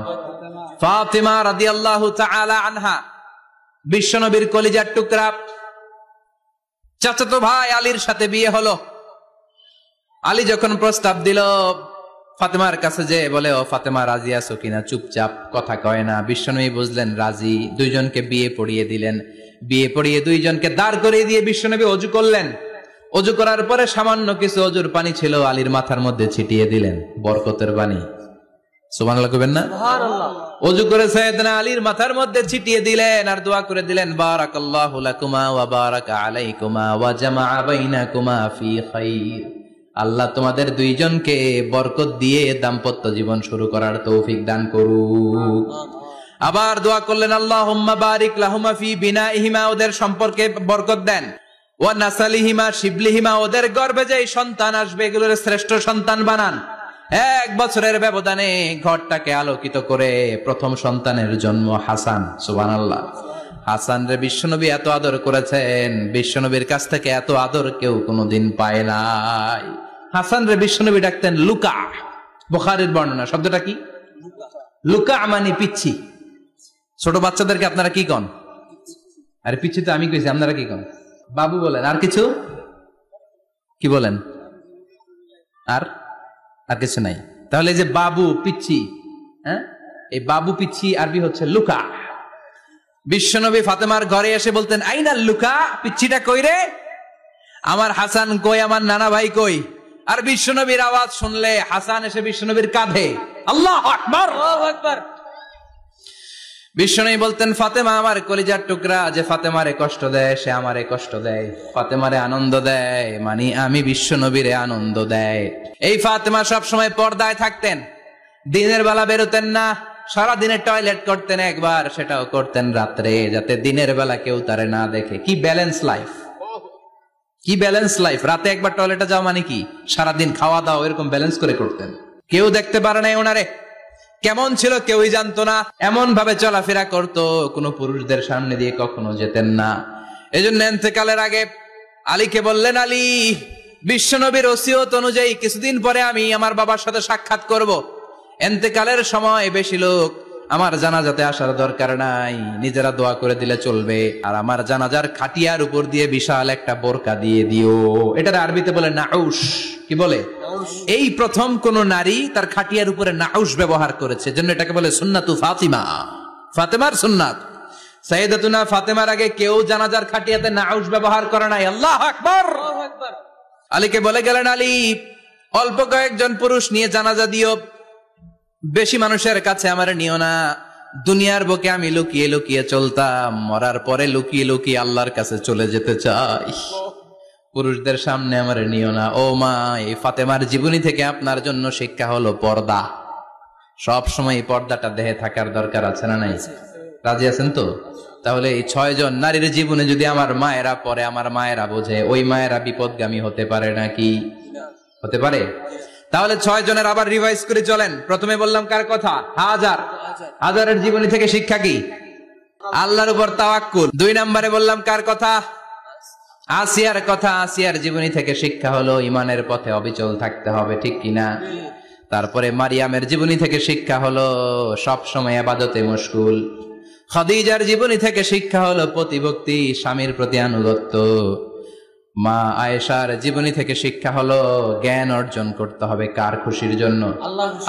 ফাতিমা রাদিয়াল্লাহু তাআলা আনহা, বিশ্বনবীর কলিজার টুকরা। চাচাতো ভাই আলীর সাথে বিয়ে হলো। আলী যখন প্রস্তাব দিল ফাতেমার কাছে, যে বলে, ও ফাতেমা রাজি আছো কিনা? চুপচাপ, কথা কয় না। বিশ্বনবী বুঝলেন রাজি, দুইজনকে বিয়ে পড়িয়ে দিলেন। বিয়ে পড়িয়ে দুইজনকে দাঁড় করিয়ে দিয়ে বিশ্বনবী ওযু করলেন। ওযু করার পরে সামান্য কিছু ওযুর পানি ছিল, আলীর মাথার মধ্যে ছিটিয়ে দিলেন, বরকতের পানি। সুবহানাল্লাহ কইবেন না? সুবহানাল্লাহ। ওযু করে সাইয়েদনা আলীর মাথার মধ্যে ছিটিয়ে দিলেন আর দোয়া করে দিলেন, বারাকাল্লাহু লাকুমা ওয়া বারাকা আলাইকুমা ওয়া জামাআ বাইনাকুমা ফি খাইর। আল্লাহ তোমাদের দুইজনকে বরকত দিয়ে দাম্পত্য জীবন শুরু করার তৌফিক দান করুক। আবার দোয়া করলেন, আল্লাহুম্মা বারিক লাহুমা ফি বিনাইহিমা, ওদের সম্পর্কে বরকত দেন। ওয়া নাসালিহিমা শিবলিহিমা, ওদের গর্ভে যে সন্তান আসবে এগুলোর শ্রেষ্ঠ সন্তান বানান। 1 বছরের ব্যবধানে ঘরটাকে আলোকিত করে প্রথম সন্তানের জন্ম হাসান। সুবহানাল্লাহ। হাসান রে বিশ্বনবী এত আদর করেছেন, বিশ্বনবীর কাছ থেকে এত আদর কেউ কোনোদিন পায় নাই। হাসান রে বিশ্বনবী ডাকতেন লুকা। বুখারীর বর্ণনা, শব্দটা কি? লুকা মানে পিচ্ছি। ছোট বাচ্চাদেরকে আপনারা কি কন? আরে পিচ্ছি তো আমি কইছি, আপনারা কি কন? বাবু বলেন। আর কিছু কি বলেন? আর আর কিছু নাই। তাহলে যে বাবু পিচ্ছি, হ্যাঁ, এই বাবু পিচ্ছি আরবি হচ্ছে লুকা। বিশ্বনবী ফাতেমার ঘরে এসে বলতেন, আইনাল লুকা, পিচ্ছিটা কই রে? আমার হাসান কই, আমার নানা ভাই কই? আর বিশ্বনবীর আওয়াজ শুনলে হাসান এসে বিশ্বনবীর কাঁধে। আল্লাহু আকবার, আল্লাহু আকবার। বিশ্বনবী বলতেন, ফাতেমা আমার কলিজার টুকরা, যে ফাতেমারে কষ্ট দেয় সে আমারে কষ্ট দেয়, ফাতেমারে আনন্দ দেয় মানে আমি বিশ্বনবীরে আনন্দ দেয়। এই ফাতেমা সব সময় পর্দায় থাকতেন, দিনের বেলা বেরোতেন না, সারাদিনে টয়লেট করতেন একবার, সেটাও করতেন রাত্রে, যাতে দিনের বেলা কেউ তারে না দেখে। কি ব্যালেন্স লাইফ, কি ব্যালেন্স লাইফ! রাতে একবার টয়লেটে যাওয়া মানে কি সারাদিন খাওয়া দাওয়া এরকম ব্যালেন্স করে করতেন। কেউ দেখতে পারে নাই ওনারে কেমন ছিল, কেউই জানতো না। এমন ভাবে চলাফেরা করতো, কোনো পুরুষদের সামনে দিয়ে কখনো যেতেন না। এজন্য ইন্তেকালের আগে আলীকে বললেন, আলী, বিশ্বনবীর ওসিয়ত অনুযায়ী কিছুদিন পরে আমি আমার বাবার সাথে সাক্ষাৎ করব। ইন্তেকালের সময় বেশি লোক আমার জানাজাতে আসার দরকার নাই, নিজেরা দোয়া করে দিলে চলবে। আর আমার জানাজার খাটিয়ার উপর দিয়ে বিশাল একটা বোরকা দিয়ে দিও। এটার আরবিতে বলে নাউশ। কি বলে? এই প্রথম কোন নারী তার খাটিয়ার উপরে নাউশ ব্যবহার করেছে, জন্য এটাকে বলে সুন্নাতু ফাতিমা, ফাতেমার সুন্নাত। সাইয়েদাতুনা ফাতেমার আগে কেউ জানাজার খাটিয়াতে নাউশ ব্যবহার করে নাই। আল্লাহু আকবার। আলীকে বলে গেলেন, আলী, অল্প কয়েকজন পুরুষ নিয়ে জানাজা দিও, বেশি মানুষের কাছে আমার নিও না। দুনিয়ার বুকে আমি লুকিয়ে লুকিয়ে চলতাম, মরার পরে লুকিয়ে লুকিয়ে আল্লাহর কাছে চলে যেতে চাই, পুরুষদের সামনে আমার নিও না। ও মা, এই ফাতেমার জীবনী থেকে আপনার জন্য শিক্ষা হলো পর্দা। সব সময় এই পর্দাটা দেহে থাকার দরকার আছে না নাই? রাজি আছেন তো? তাহলে এই 6 জন নারীর জীবনে যদি আমার মায়েরা পরে, আমার মায়েরা বোঝে, ওই মায়েরা বিপদগামী হতে পারে নাকি? হতে পারে। তাহলে 6 জনের আবার রিভাইজ করে চলেন। প্রথমে বললাম কার কথা? হাজারের জীবনী থেকে শিক্ষা কি? আল্লাহর উপর তাওয়াক্কুল। 2 নম্বরে বললাম কার কথা? আসিয়ার কথা। আসিয়ার জীবনী থেকে শিক্ষা হলো ইমানের পথে অবিচল থাকতে হবে, ঠিক কিনা? তারপরে মারিয়ামের জীবনী থেকে শিক্ষা হলো সব সময় ইবাদতে মশগুল। খাদিজার জীবনী থেকে শিক্ষা হলো প্রতিভক্তি, স্বামীর প্রতি আনুগত্য। মা আয়েশার জীবনী থেকে শিক্ষা হলো জ্ঞান অর্জন করতে হবে কার খুশির জন্য?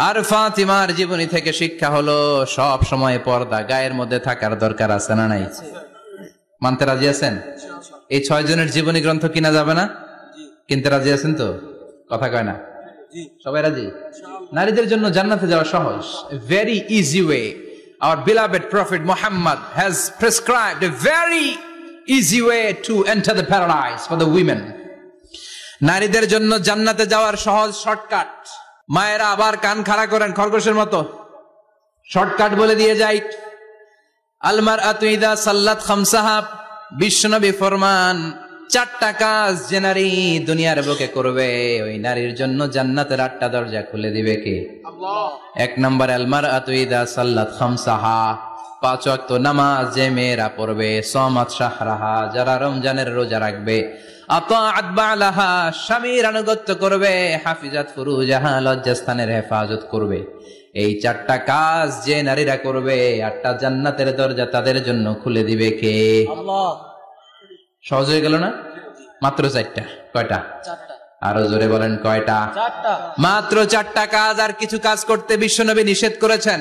আর ফাতিমার জীবনী থেকে শিক্ষা হলো সব সময় পর্দা গায়ের মধ্যে থাকার দরকার আছে না নাই? মানতে রাজি আছেন? এই 6 জনের জীবনী গ্রন্থ কিনা যাবে না? কিনতে রাজি আছেন তো? কথা কয় না? সবাই রাজি? নারীদের জন্য জান্নাতে যাওয়া সহজ, very easy way. Our beloved Prophet Muhammad has prescribed a very easy way to enter the paradise for the women. নারীদের জন্য জান্নাতে যাওয়ার সহজ শর্টকাট। মায়েরা আবার কান খাড়া করেন খরগোশের মতো, শর্টকাট বলে দিয়ে যাই। আল মারআতু ইযা সাল্লাত খামসাহা, বিশ্বনবী ফরমান 4টা কাজ যে নারী দুনিয়ার বুকে করবে, ওই নারীর জন্য জান্নাতের 8টা দরজা খুলে দিবে কে? আল্লাহ। 1 নম্বর, আল মারআতু ইযা সাল্লাত খামসাহা, 5 ওয়াক্ত নামাজ যে মেয়েরা পড়বে, সামাত শাহরাহা, যারা রমজানের রোজা রাখবে, আতাআত বালাহা, স্বামীর আনুগত্য করবে, হাফিজাত ফুরুজাহা, লজ্জাস্থানের হেফাজত করবে। এই 4টা কাজ যে নারীরা করবে, 8টা জান্নাতের দরজা তাদের জন্য খুলে দিবে কে? আল্লাহ। সহজ হয়ে গেল না? মাত্র 4টা। কয়টা? 4টা। আরো জোরে বলেন, কয়টা? 4টা। মাত্র 4টা কাজ। আর কিছু কাজ করতে বিশ্বনবী নিষেধ করেছেন।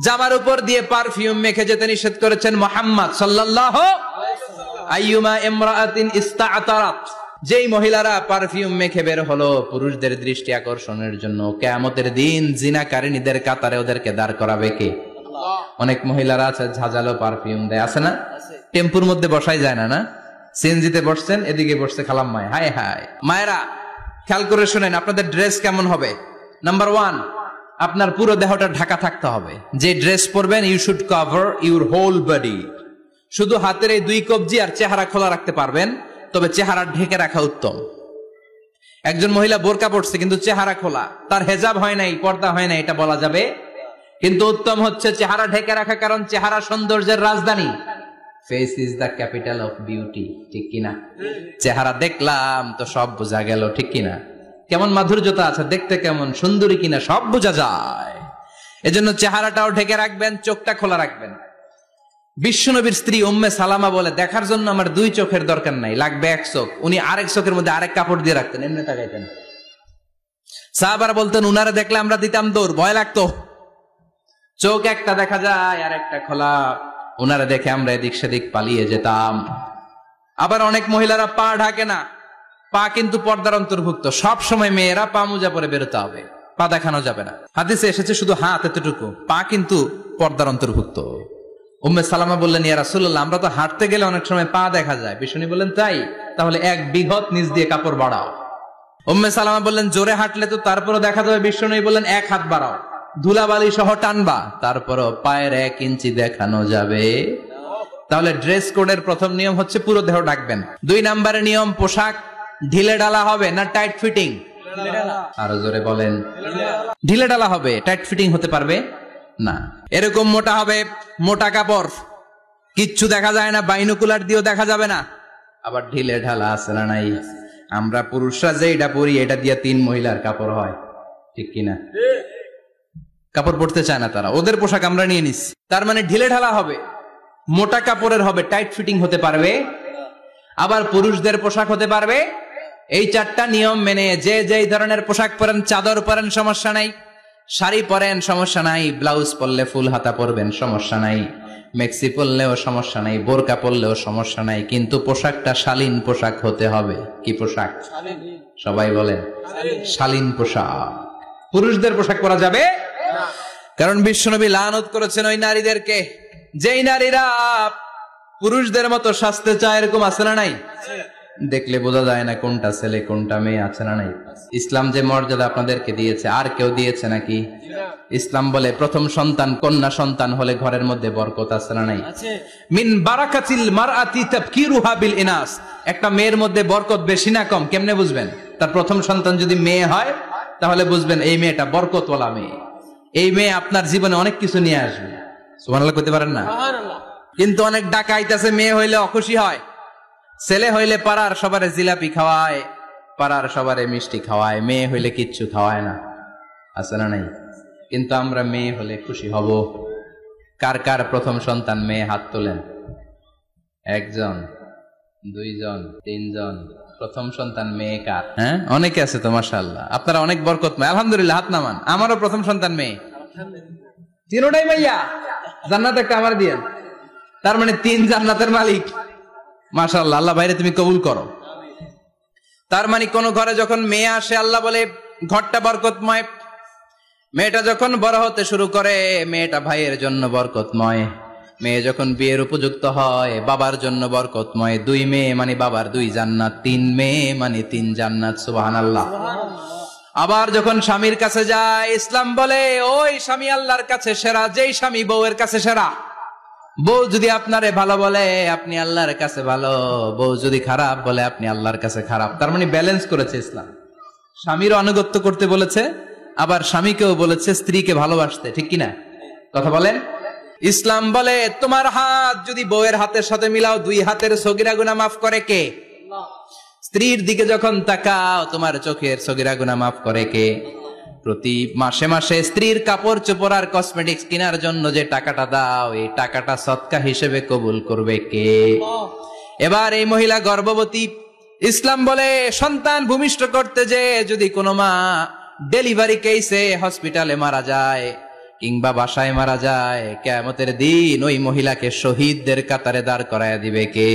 জামার উপর দিয়ে পারফিউম মেখে যেতে নিষেধ করেছেন মুহাম্মদ সাল্লাল্লাহু আলাইহি ওয়াসাল্লাম। আইয়ুমা ইমরাআতিন ইস্তাআতারাত, যেই মহিলারা পারফিউম মেখে বের হলো পুরুষদের দৃষ্টি আকর্ষণের জন্য, কিয়ামতের দিন জিনাকারিনীদের কাতারে ওদেরকে দাঁড় করাবে কে? আল্লাহ। অনেক মহিলারা আছে ঝাঁঝালো পারফিউম দেয়, আছে না? টেম্পুর মধ্যে বসাই যায় না, না? সিএনজিতে বসছেন, এদিকে বসছে খালাম্মায়, হায় হায়। মায়েরা খেয়াল করে শুনেন, আপনাদের ড্রেস কেমন হবে? নাম্বার 1, আপনার পুরো দেহটা ঢাকা থাকতে হবে। যে ড্রেস পরবেন, you should cover your whole body. শুধু হাতের এই 2 কবজি আর চেহারা খোলা রাখতে পারবেন, তবে চেহারা ঢেকে রাখা উত্তম। একজন মহিলা বোরকা পড়ছে কিন্তু চেহারা খোলা, তার হেজাব হয় নাই, পর্দা হয় নাই, এটা বলা যাবে? কিন্তু উত্তম হচ্ছে চেহারা ঢেকে রাখা, কারণ চেহারা সৌন্দর্যের রাজধানী। Face is the capital of beauty, ঠিক কিনা? চেহারা দেখলাম তো সব বোঝা গেল, ঠিক কিনা? কেমন মাধুর্যতা আছে, দেখতে কেমন সুন্দরী কিনা সব বোঝা যায়। এজন্য চেহারাটাও ঢেকে রাখবেন, চোখটা খোলা রাখবেন। বিশ্বনবীর স্ত্রী উম্মে সালামা বলে, দেখার জন্য আমার 2 চোখের দরকার নাই, লাগবে 1 চোখ। উনি আরেক চোখের মধ্যে আরেক কাপড় দিয়ে রাখতেন, এমনি তাকাইতেন। সাহাবারা বলতেন, উনারে দেখলে আমরা দিতাম দৌড়, ভয় লাগতো। চোখ একটা দেখা যায় আর একটা খোলা, উনারা দেখে আমরা এদিক সেদিক পালিয়ে যেতাম। আবার অনেক মহিলারা পা ঢাকে না, পা কিন্তু পর্দার অন্তর্ভুক্ত। সব সময় মেয়েরা পা মোজা পরে বেরোতে হবে, পা দেখানো যাবে না। হাদিসে এসেছে শুধু হাত এতটুকু, পা কিন্তু পর্দার অন্তর্ভুক্ত। উম্মে সালামা বললেন, ইয়া রাসূলুল্লাহ, আমরা তো হাঁটতে গেলে অনেক সময় পা দেখা যায়। বিষ্ণু বললেন, তাই? তাহলে 1 বিঘত নিচ দিয়ে কাপড় বাড়াও। উম্মে সালামা বললেন, জোরে হাঁটলে তো তারপরে দেখা যাবে। বিষ্ণু বললেন, 1 হাত বাড়াও। ধুলাবালি সহ টানবা, তারপরও পায়ের 1 ইঞ্চি দেখানো যাবে। তাহলে ড্রেস কোডের প্রথম নিয়ম হচ্ছে পুরো দেহ ঢাকবেন। 2 নম্বরের নিয়ম, পোশাক ঢিলে ঢালা হবে না টাইট ফিটিং? আরো জোরে বলেন। ঢিলে ঢালা হবে, টাইট ফিটিং হতে পারবে না। এরকম মোটা হবে, মোটা কাপড়, কিচ্ছু দেখা যায় না, বাইনোকুলার দিয়েও দেখা যাবে না। আবার ঢিলে ঢালা আছে না নাই? আমরা পুরুষরা যে এটা পরি, এটা দিয়ে 3 মহিলার কাপড় হয়, ঠিক কিনা? কাপড় পরতে চায় না তারা, ওদের পোশাক আমরা নিয়ে নিচ্ছি। তার মানে ঢিলে ঢালা হবে, মোটা কাপড়ের হবে, টাইট ফিটিং হতে পারবে। আবার পুরুষদের পোশাক হতে পারবে। এই 4টা নিয়ম মেনে যে যেই ধরনের পোশাক পরেন, চাদর পরেন সমস্যা নাই, শাড়ি পরেন সমস্যা নাই, ব্লাউজ পরলে ফুল হাতা পরবেন সমস্যা নাই, মেক্সি পরলেও সমস্যা নাই, বোরকা পরলেও সমস্যা নাই, কিন্তু পোশাকটা শালীন পোশাক হতে হবে। কি পোশাক? সবাই বলেন, শালীন পোশাক। পুরুষদের পোশাক পরা যাবে না, কারণ বিশ্বনবী লানত করেছেন ওই নারীদেরকে, যেই নারীরা পুরুষদের মতো সাজতে চায়। এরকম আছে না নাই? দেখলে বোঝা যায় না কোনটা ছেলে কোনটা মেয়ে, আছে না নাই? ইসলাম যে মর্যাদা আপনাদেরকে দিয়েছে, আর কেউ দিয়েছে নাকি? ইসলাম বলে প্রথম সন্তান কন্যা সন্তান হলে ঘরের মধ্যে বরকত, আছে না নাই? মিন বারাকাতিল মারআতি তাবকিরুহা বিল ইনাস। একটা মেয়ের মধ্যে বরকত বেশি না কম কেমনে বুঝবেন? তার প্রথম সন্তান যদি মেয়ে হয়, তাহলে বুঝবেন এই মেয়েটা বরকতওয়ালা মেয়ে। এই মেয়ে আপনার জীবনে অনেক কিছু নিয়ে আসবে। সুবহানাল্লাহ কইতে পারেন না? কিন্তু অনেক ডাকাইতেছে, মেয়ে হইলে অখুশি হয়, ছেলে হইলে পাড়ার সবারে জিলাপি খাওয়ায়, পাড়ার সবারে মিষ্টি খাওয়ায়, মেয়ে হইলে কিচ্ছু খাওয়ায় না, আছে না নাই? কিন্তু আমরা মেয়ে হলে খুশি হব। কার কার প্রথম সন্তান মেয়ে? হাত তোলেন। 1 জন, 2 জন, 3 জন। প্রথম সন্তান মেয়ে কার? হ্যাঁ, অনেকে আছে তো মাশাআল্লাহ, আপনারা অনেক বরকতময়, আলহামদুলিল্লাহ। হাত নামান। আমারও প্রথম সন্তান মেয়ে। তিনটাই ভাইয়া, জান্নাত একটা আমার দিয়েন। তার মানে 3 জান্নাতের মালিক। মাশাআল্লাহ, আল্লাহ বাইরে তুমি কবুল করো। তার মানে কোন ঘরে যখন মেয়ে আসে, আল্লাহ বলে ঘরটা বরকতময়। মেয়েটা যখন বড় হতে শুরু করে, মেয়েটা ভাইয়ের জন্য বরকতময়। মেয়ে যখন বিয়ের উপযুক্ত হয়, বাবার জন্য বরকতময়। 2 মেয়ে মানে বাবার 2 জান্নাত, 3 মেয়ে মানে 3 জান্নাত। সুবহানাল্লাহ। আবার যখন স্বামীর কাছে যায়, ইসলাম বলে ওই স্বামী আল্লাহর কাছে সেরা, যেই স্বামী বউয়ের কাছে সেরা। বউ যদি আপনারে ভালো বলে, আপনি আল্লাহর কাছে ভালো। বউ যদি খারাপ বলে, আপনি আল্লাহর কাছে খারাপ। তার মানে ব্যালেন্স করেছে ইসলাম। স্বামীর আনুগত্য করতে বলেছে, আবার স্বামীকেও বলেছে স্ত্রীকে ভালোবাসতে, ঠিক কিনা? কথা বলেন। ইসলাম বলে তোমার হাত যদি বউয়ের হাতের সাথে মিলাও, 2 হাতের সগীরা গুনাহ মাফ করে কে? স্ত্রীর দিকে যখন তাকাও, তোমার চোখের সগীরা গুনাহ মাফ করে কে? প্রতি মাসে মাসে স্ত্রীর কাপড় চোপড় আর কসমেটিক্স কেনার জন্য যে টাকাটা দাও, এই টাকাটা সদকা হিসেবে কবুল করবে কে? এবার এই মহিলা গর্ভবতী, ইসলাম বলে সন্তান ভূমিষ্ঠ করতে যে যদি কোনো মা ডেলিভারি কেসে হসপিটালে মারা যায় কিংবা বাসায় মারা যায়, কিয়ামতের দিন ওই মহিলাকে শহীদদের কাতারে দাঁড় করায় দিবে কে?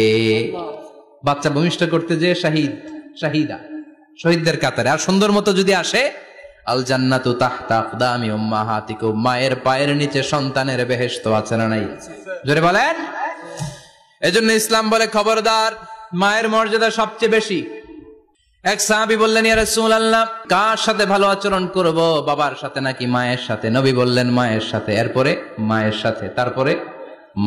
বাচ্চা ভূমিষ্ঠ করতে যে শাহিদা, শহীদদের কাতারে। আর সুন্দর মতো যদি আসে, আল জান্নাতু তাহতা আকদামি উম্মাহাতিকুম, মায়ের পায়ের নিচে সন্তানের বেহেশত, আছে না নাই? জোরে বলেন। এজন্য ইসলাম বলে খবরদার, মায়ের মর্যাদা সবচেয়ে বেশি। এক সাহাবী বললেন, ইয়া রাসূলুল্লাহ, কার সাথে ভালো আচরণ করব, বাবার সাথে নাকি মায়ের সাথে? নবী বললেন মায়ের সাথে। এরপরে মায়ের সাথে, তারপরে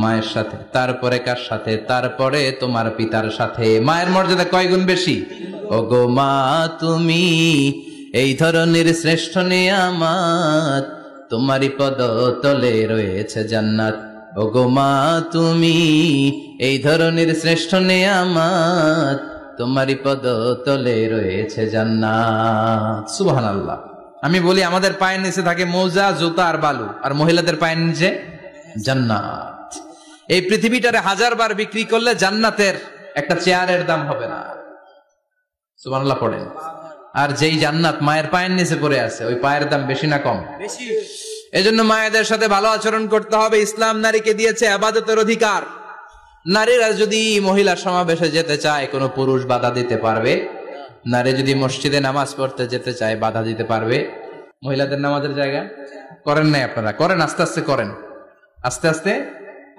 মায়ের সাথে, তারপরে কার সাথে? তারপরে তোমার পিতার সাথে। মায়ের মর্যাদা কয় গুণ বেশি? ওগো মা তুমি এই ধরনের শ্রেষ্ঠ নিয়ামত, তোমারই পদ তলে রয়েছে জান্নাত। ওগো মা তুমি এই ধরনের শ্রেষ্ঠ নিয়ামত, তোমারই পদ তলে রয়েছে জান্নাত। সুবহানাল্লাহ। আমি বলি আমাদের পায়ের নিচে থাকে মৌজা, জুতা আর বালু, আর মহিলাদের পায়ের নিচে জান্নাত। এই পৃথিবীটারে 1000 বার বিক্রি করলে জান্নাতের একটা চেয়ারের দাম হবে না। সুবহানাল্লাহ পড়েন। আর যেই জান্নাত মায়ের পায়ের নিচে পড়ে আছে, ওই পায়ের দাম বেশি না কম? বেশি। এজন্য মায়েদের সাথে ভালো আচরণ করতে হবে। ইসলাম নারীকে দিয়েছে ইবাদতের অধিকার। নারীরা যদি মহিলা সমাবেশে যেতে চায়, কোনো পুরুষ বাধা দিতে পারবে? নারী যদি মসজিদে নামাজ পড়তে যেতে চায়, বাধা দিতে পারবে? মহিলাদের নামাজের জায়গা করেন নাই আপনারা? করেন, আস্তে আস্তে করেন, আস্তে আস্তে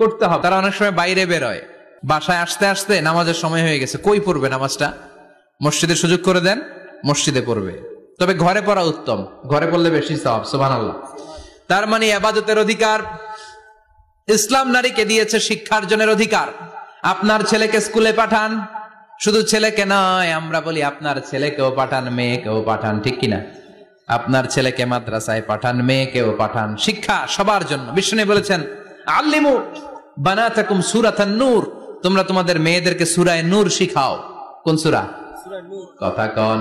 করতে হবে। তারা অনেক সময় বাইরে বের হয়, বাসায় আসতে আসতে নামাজের সময় হয়ে গেছে, কই পড়বে নামাজটা? মসজিদে সুযোগ করে দেন, মসজিদে পড়বে। তবে ঘরে পড়া উত্তম, ঘরে পড়লে বেশি সওয়াব। সুবহানাল্লাহ। তার মানে ইবাদতের অধিকার। ইসলাম নারীকে দিয়েছে শিক্ষার্জনের অধিকার। আপনার ছেলেকে স্কুলে পাঠান, শুধু ছেলেকে নয়, আমরা বলি আপনার ছেলেকেও পাঠান, মেয়েকেও পাঠান, ঠিক কিনা? আপনার ছেলেকে মাদ্রাসায় পাঠান, মেয়েকেও পাঠান। শিক্ষা সবার জন্য। বিষ্ণু বলেছেন আল্লিমু বানাতাকুম সূরাতান নূর, তোমরা তোমাদের মেয়েদেরকে সূরা নূর শিখাও। কোন সূরা? কথা কোন?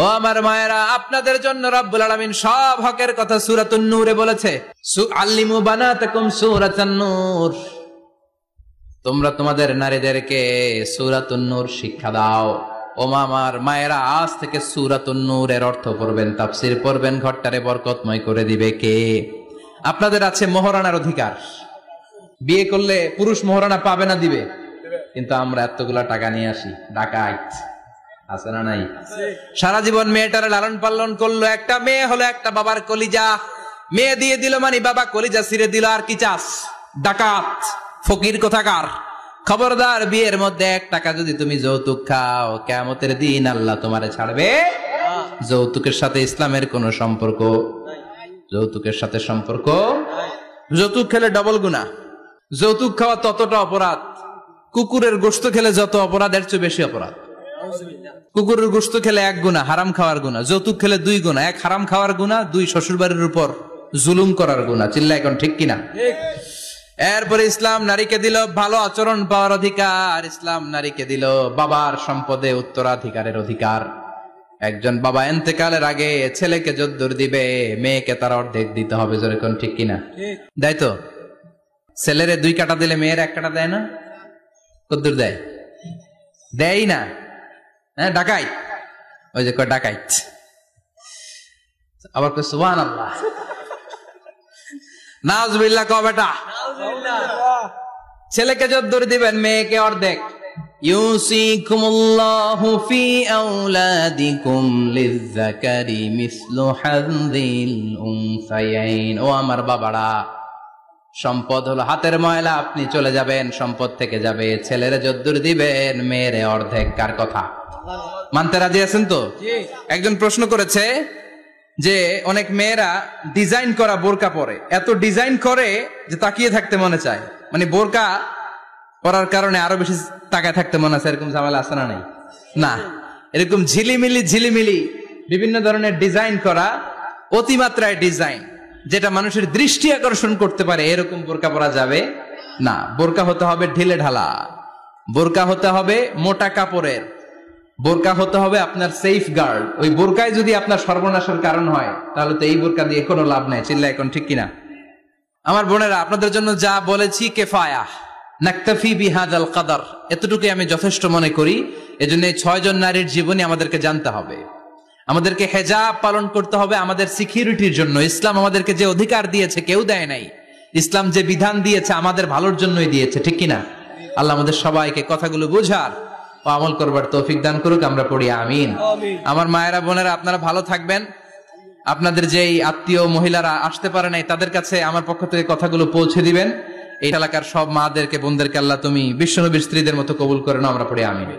ও আমার মায়েরা, আপনাদের জন্য রব্বুল আলামিন সব হকের কথা সূরাতুন নূরে বলেছে। আল্লিমু বানাতাকুম সূরাতান নূর, তোমরা তোমাদের নারীদেরকে সূরাতুন নূর শিক্ষা দাও। ও আমার মায়েরা, আজ থেকে সূরাতুন নূরের অর্থ পড়বেন, তাফসীর পড়বেন, ঘরটারে বরকতময় করে দিবে কে? আপনাদের আছে মোহরানার অধিকার। বিয়ে করলে পুরুষ মোহরানা পাবে না, দিবে। কিন্তু আমরা এতগুলা টাকা নিয়ে আসি, ডাকাইত আছে না নাই? সারা জীবন মেয়েটারে লালন পালন করলো, একটা মেয়ে হলো একটা বাবার কলিজা। মেয়ে দিয়ে দিল মানে বাবা কলিজা ছিঁড়ে দিল, আর কি চাস? ডাকাত, ফকির কোথাকার। খবরদার, বিয়ের মধ্যে 1 টাকা যদি তুমি যৌতুক খাও, কিয়ামতের দিন আল্লাহ তোমারে ছাড়বে। যৌতুকের সাথে ইসলামের কোনো সম্পর্ক, যৌতুকের সাথে সম্পর্ক। যৌতুক খেলে ডবল গুনাহ। যৌতুক খাওয়া ততটা অপরাধ, কুকুরের গোশত খেলে যত অপরাধ, এর চেয়ে বেশি অপরাধ। কুকুরের গোশত খেলে 1 গুনাহ, হারাম খাওয়ার গুনাহ। যৌতুক খেলে 2 গুনাহ, 1 হারাম খাওয়ার গুনাহ, 2 শ্বশুরবাড়ির উপর জুলুম করার গুনাহ। চিল্লা এখন ঠিক কিনা? এরপরে ইসলাম নারীকে দিল ভালো আচরণ পাওয়ার অধিকার। ইসলাম নারীকে দিল বাবার সম্পদে উত্তরাধিকারের অধিকার। একজন বাবা ইন্তেকালের আগে ছেলেকে যদ্দুর দিবে, মেয়েকে তার অর্ধেক দিতে হবে। জোরে কোন ঠিক কিনা? দেয় তো? ছেলেরে 2 কাটা দিলে মেয়ের 1 কাটা দেয় না? কদ্দুর দেয়? দেয় না। হ্যাঁ, ডাকাইত। ওই যে কয় ডাকাইত, আবার কয় সুবহানাল্লাহ, নাউজুবিল্লাহ। কও বেটা, ছেলেকে যদ্দুর দিবেন, মেয়েকে অর্ধেক। ইউসিকুমুল্লাহু ফি আওলাদিকুম লিযযাকারি মিসলু হাযযিল উনসায়াইন। ও আমার বাবারা, সম্পদ হলো হাতের ময়লা, আপনি চলে যাবেন, সম্পদ থেকে যাবে। ছেলেরে যদ্দুর দিবেন, মেয়েরে অর্ধেক। কার কথা? মানতে রাজি আছেন তো? একজন প্রশ্ন করেছে যে অনেক মেয়েরা ডিজাইন করা বোরকা পরে, এত ডিজাইন করে যে তাকিয়ে থাকতে মনে চায়। মানে বোরকা পরার কারণে আরো বেশি তাকায় থাকতে মনে আছে, এরকম ঝামেলা আছে না? নাই না, এরকম ঝিলিমিলি ঝিলিমিলি বিভিন্ন ধরনের ডিজাইন করা, অতিমাত্রায় ডিজাইন, যেটা মানুষের দৃষ্টি আকর্ষণ করতে পারে, এরকম বোরকা পরা যাবে না। বোরকা হতে হবে ঢিলে ঢালা, বোরকা হতে হবে মোটা কাপড়ের, বোরকা হতে হবে আপনার সেফ গার্ড। ওই বোরকায় যদি আপনার সর্বনাশের কারণ হয়, তাহলে তো এই বোরকা দিয়ে কোনো লাভ নাই। চিল্লা এখন ঠিক কিনা? আমার বোনেরা, আপনাদের জন্য যা বলেছি কিফায়া, নাকতাফি বিহাদাল কদর, এতটুকুই আমি যথেষ্ট মনে করি। এজন্য এই 6 জন নারীর জীবনী আমাদেরকে জানতে হবে, আমাদেরকে হেজাব পালন করতে হবে আমাদের সিকিউরিটির জন্য। ইসলাম আমাদেরকে যে অধিকার দিয়েছে কেউ দেয় নাই। ইসলাম যে বিধান দিয়েছে আমাদের ভালোর জন্যই দিয়েছে, ঠিক কিনা? আল্লাহ আমাদের সবাইকে কথাগুলো বোঝার ও আমল করবার তৌফিক দান করুক। আমরা পড়ি আমিন। আমার মায়েরা, বোনেরা, আপনারা ভালো থাকবেন। আপনাদের যেই আত্মীয় মহিলারা আসতে পারে নাই, তাদের কাছে আমার পক্ষ থেকে কথাগুলো পৌঁছে দিবেন। এই এলাকার সব মাদেরকে, বোনদেরকে আল্লাহ তুমি বিশ্বনবীর স্ত্রীদের মতো কবুল করে নাও। আমরা পড়ি আমিন।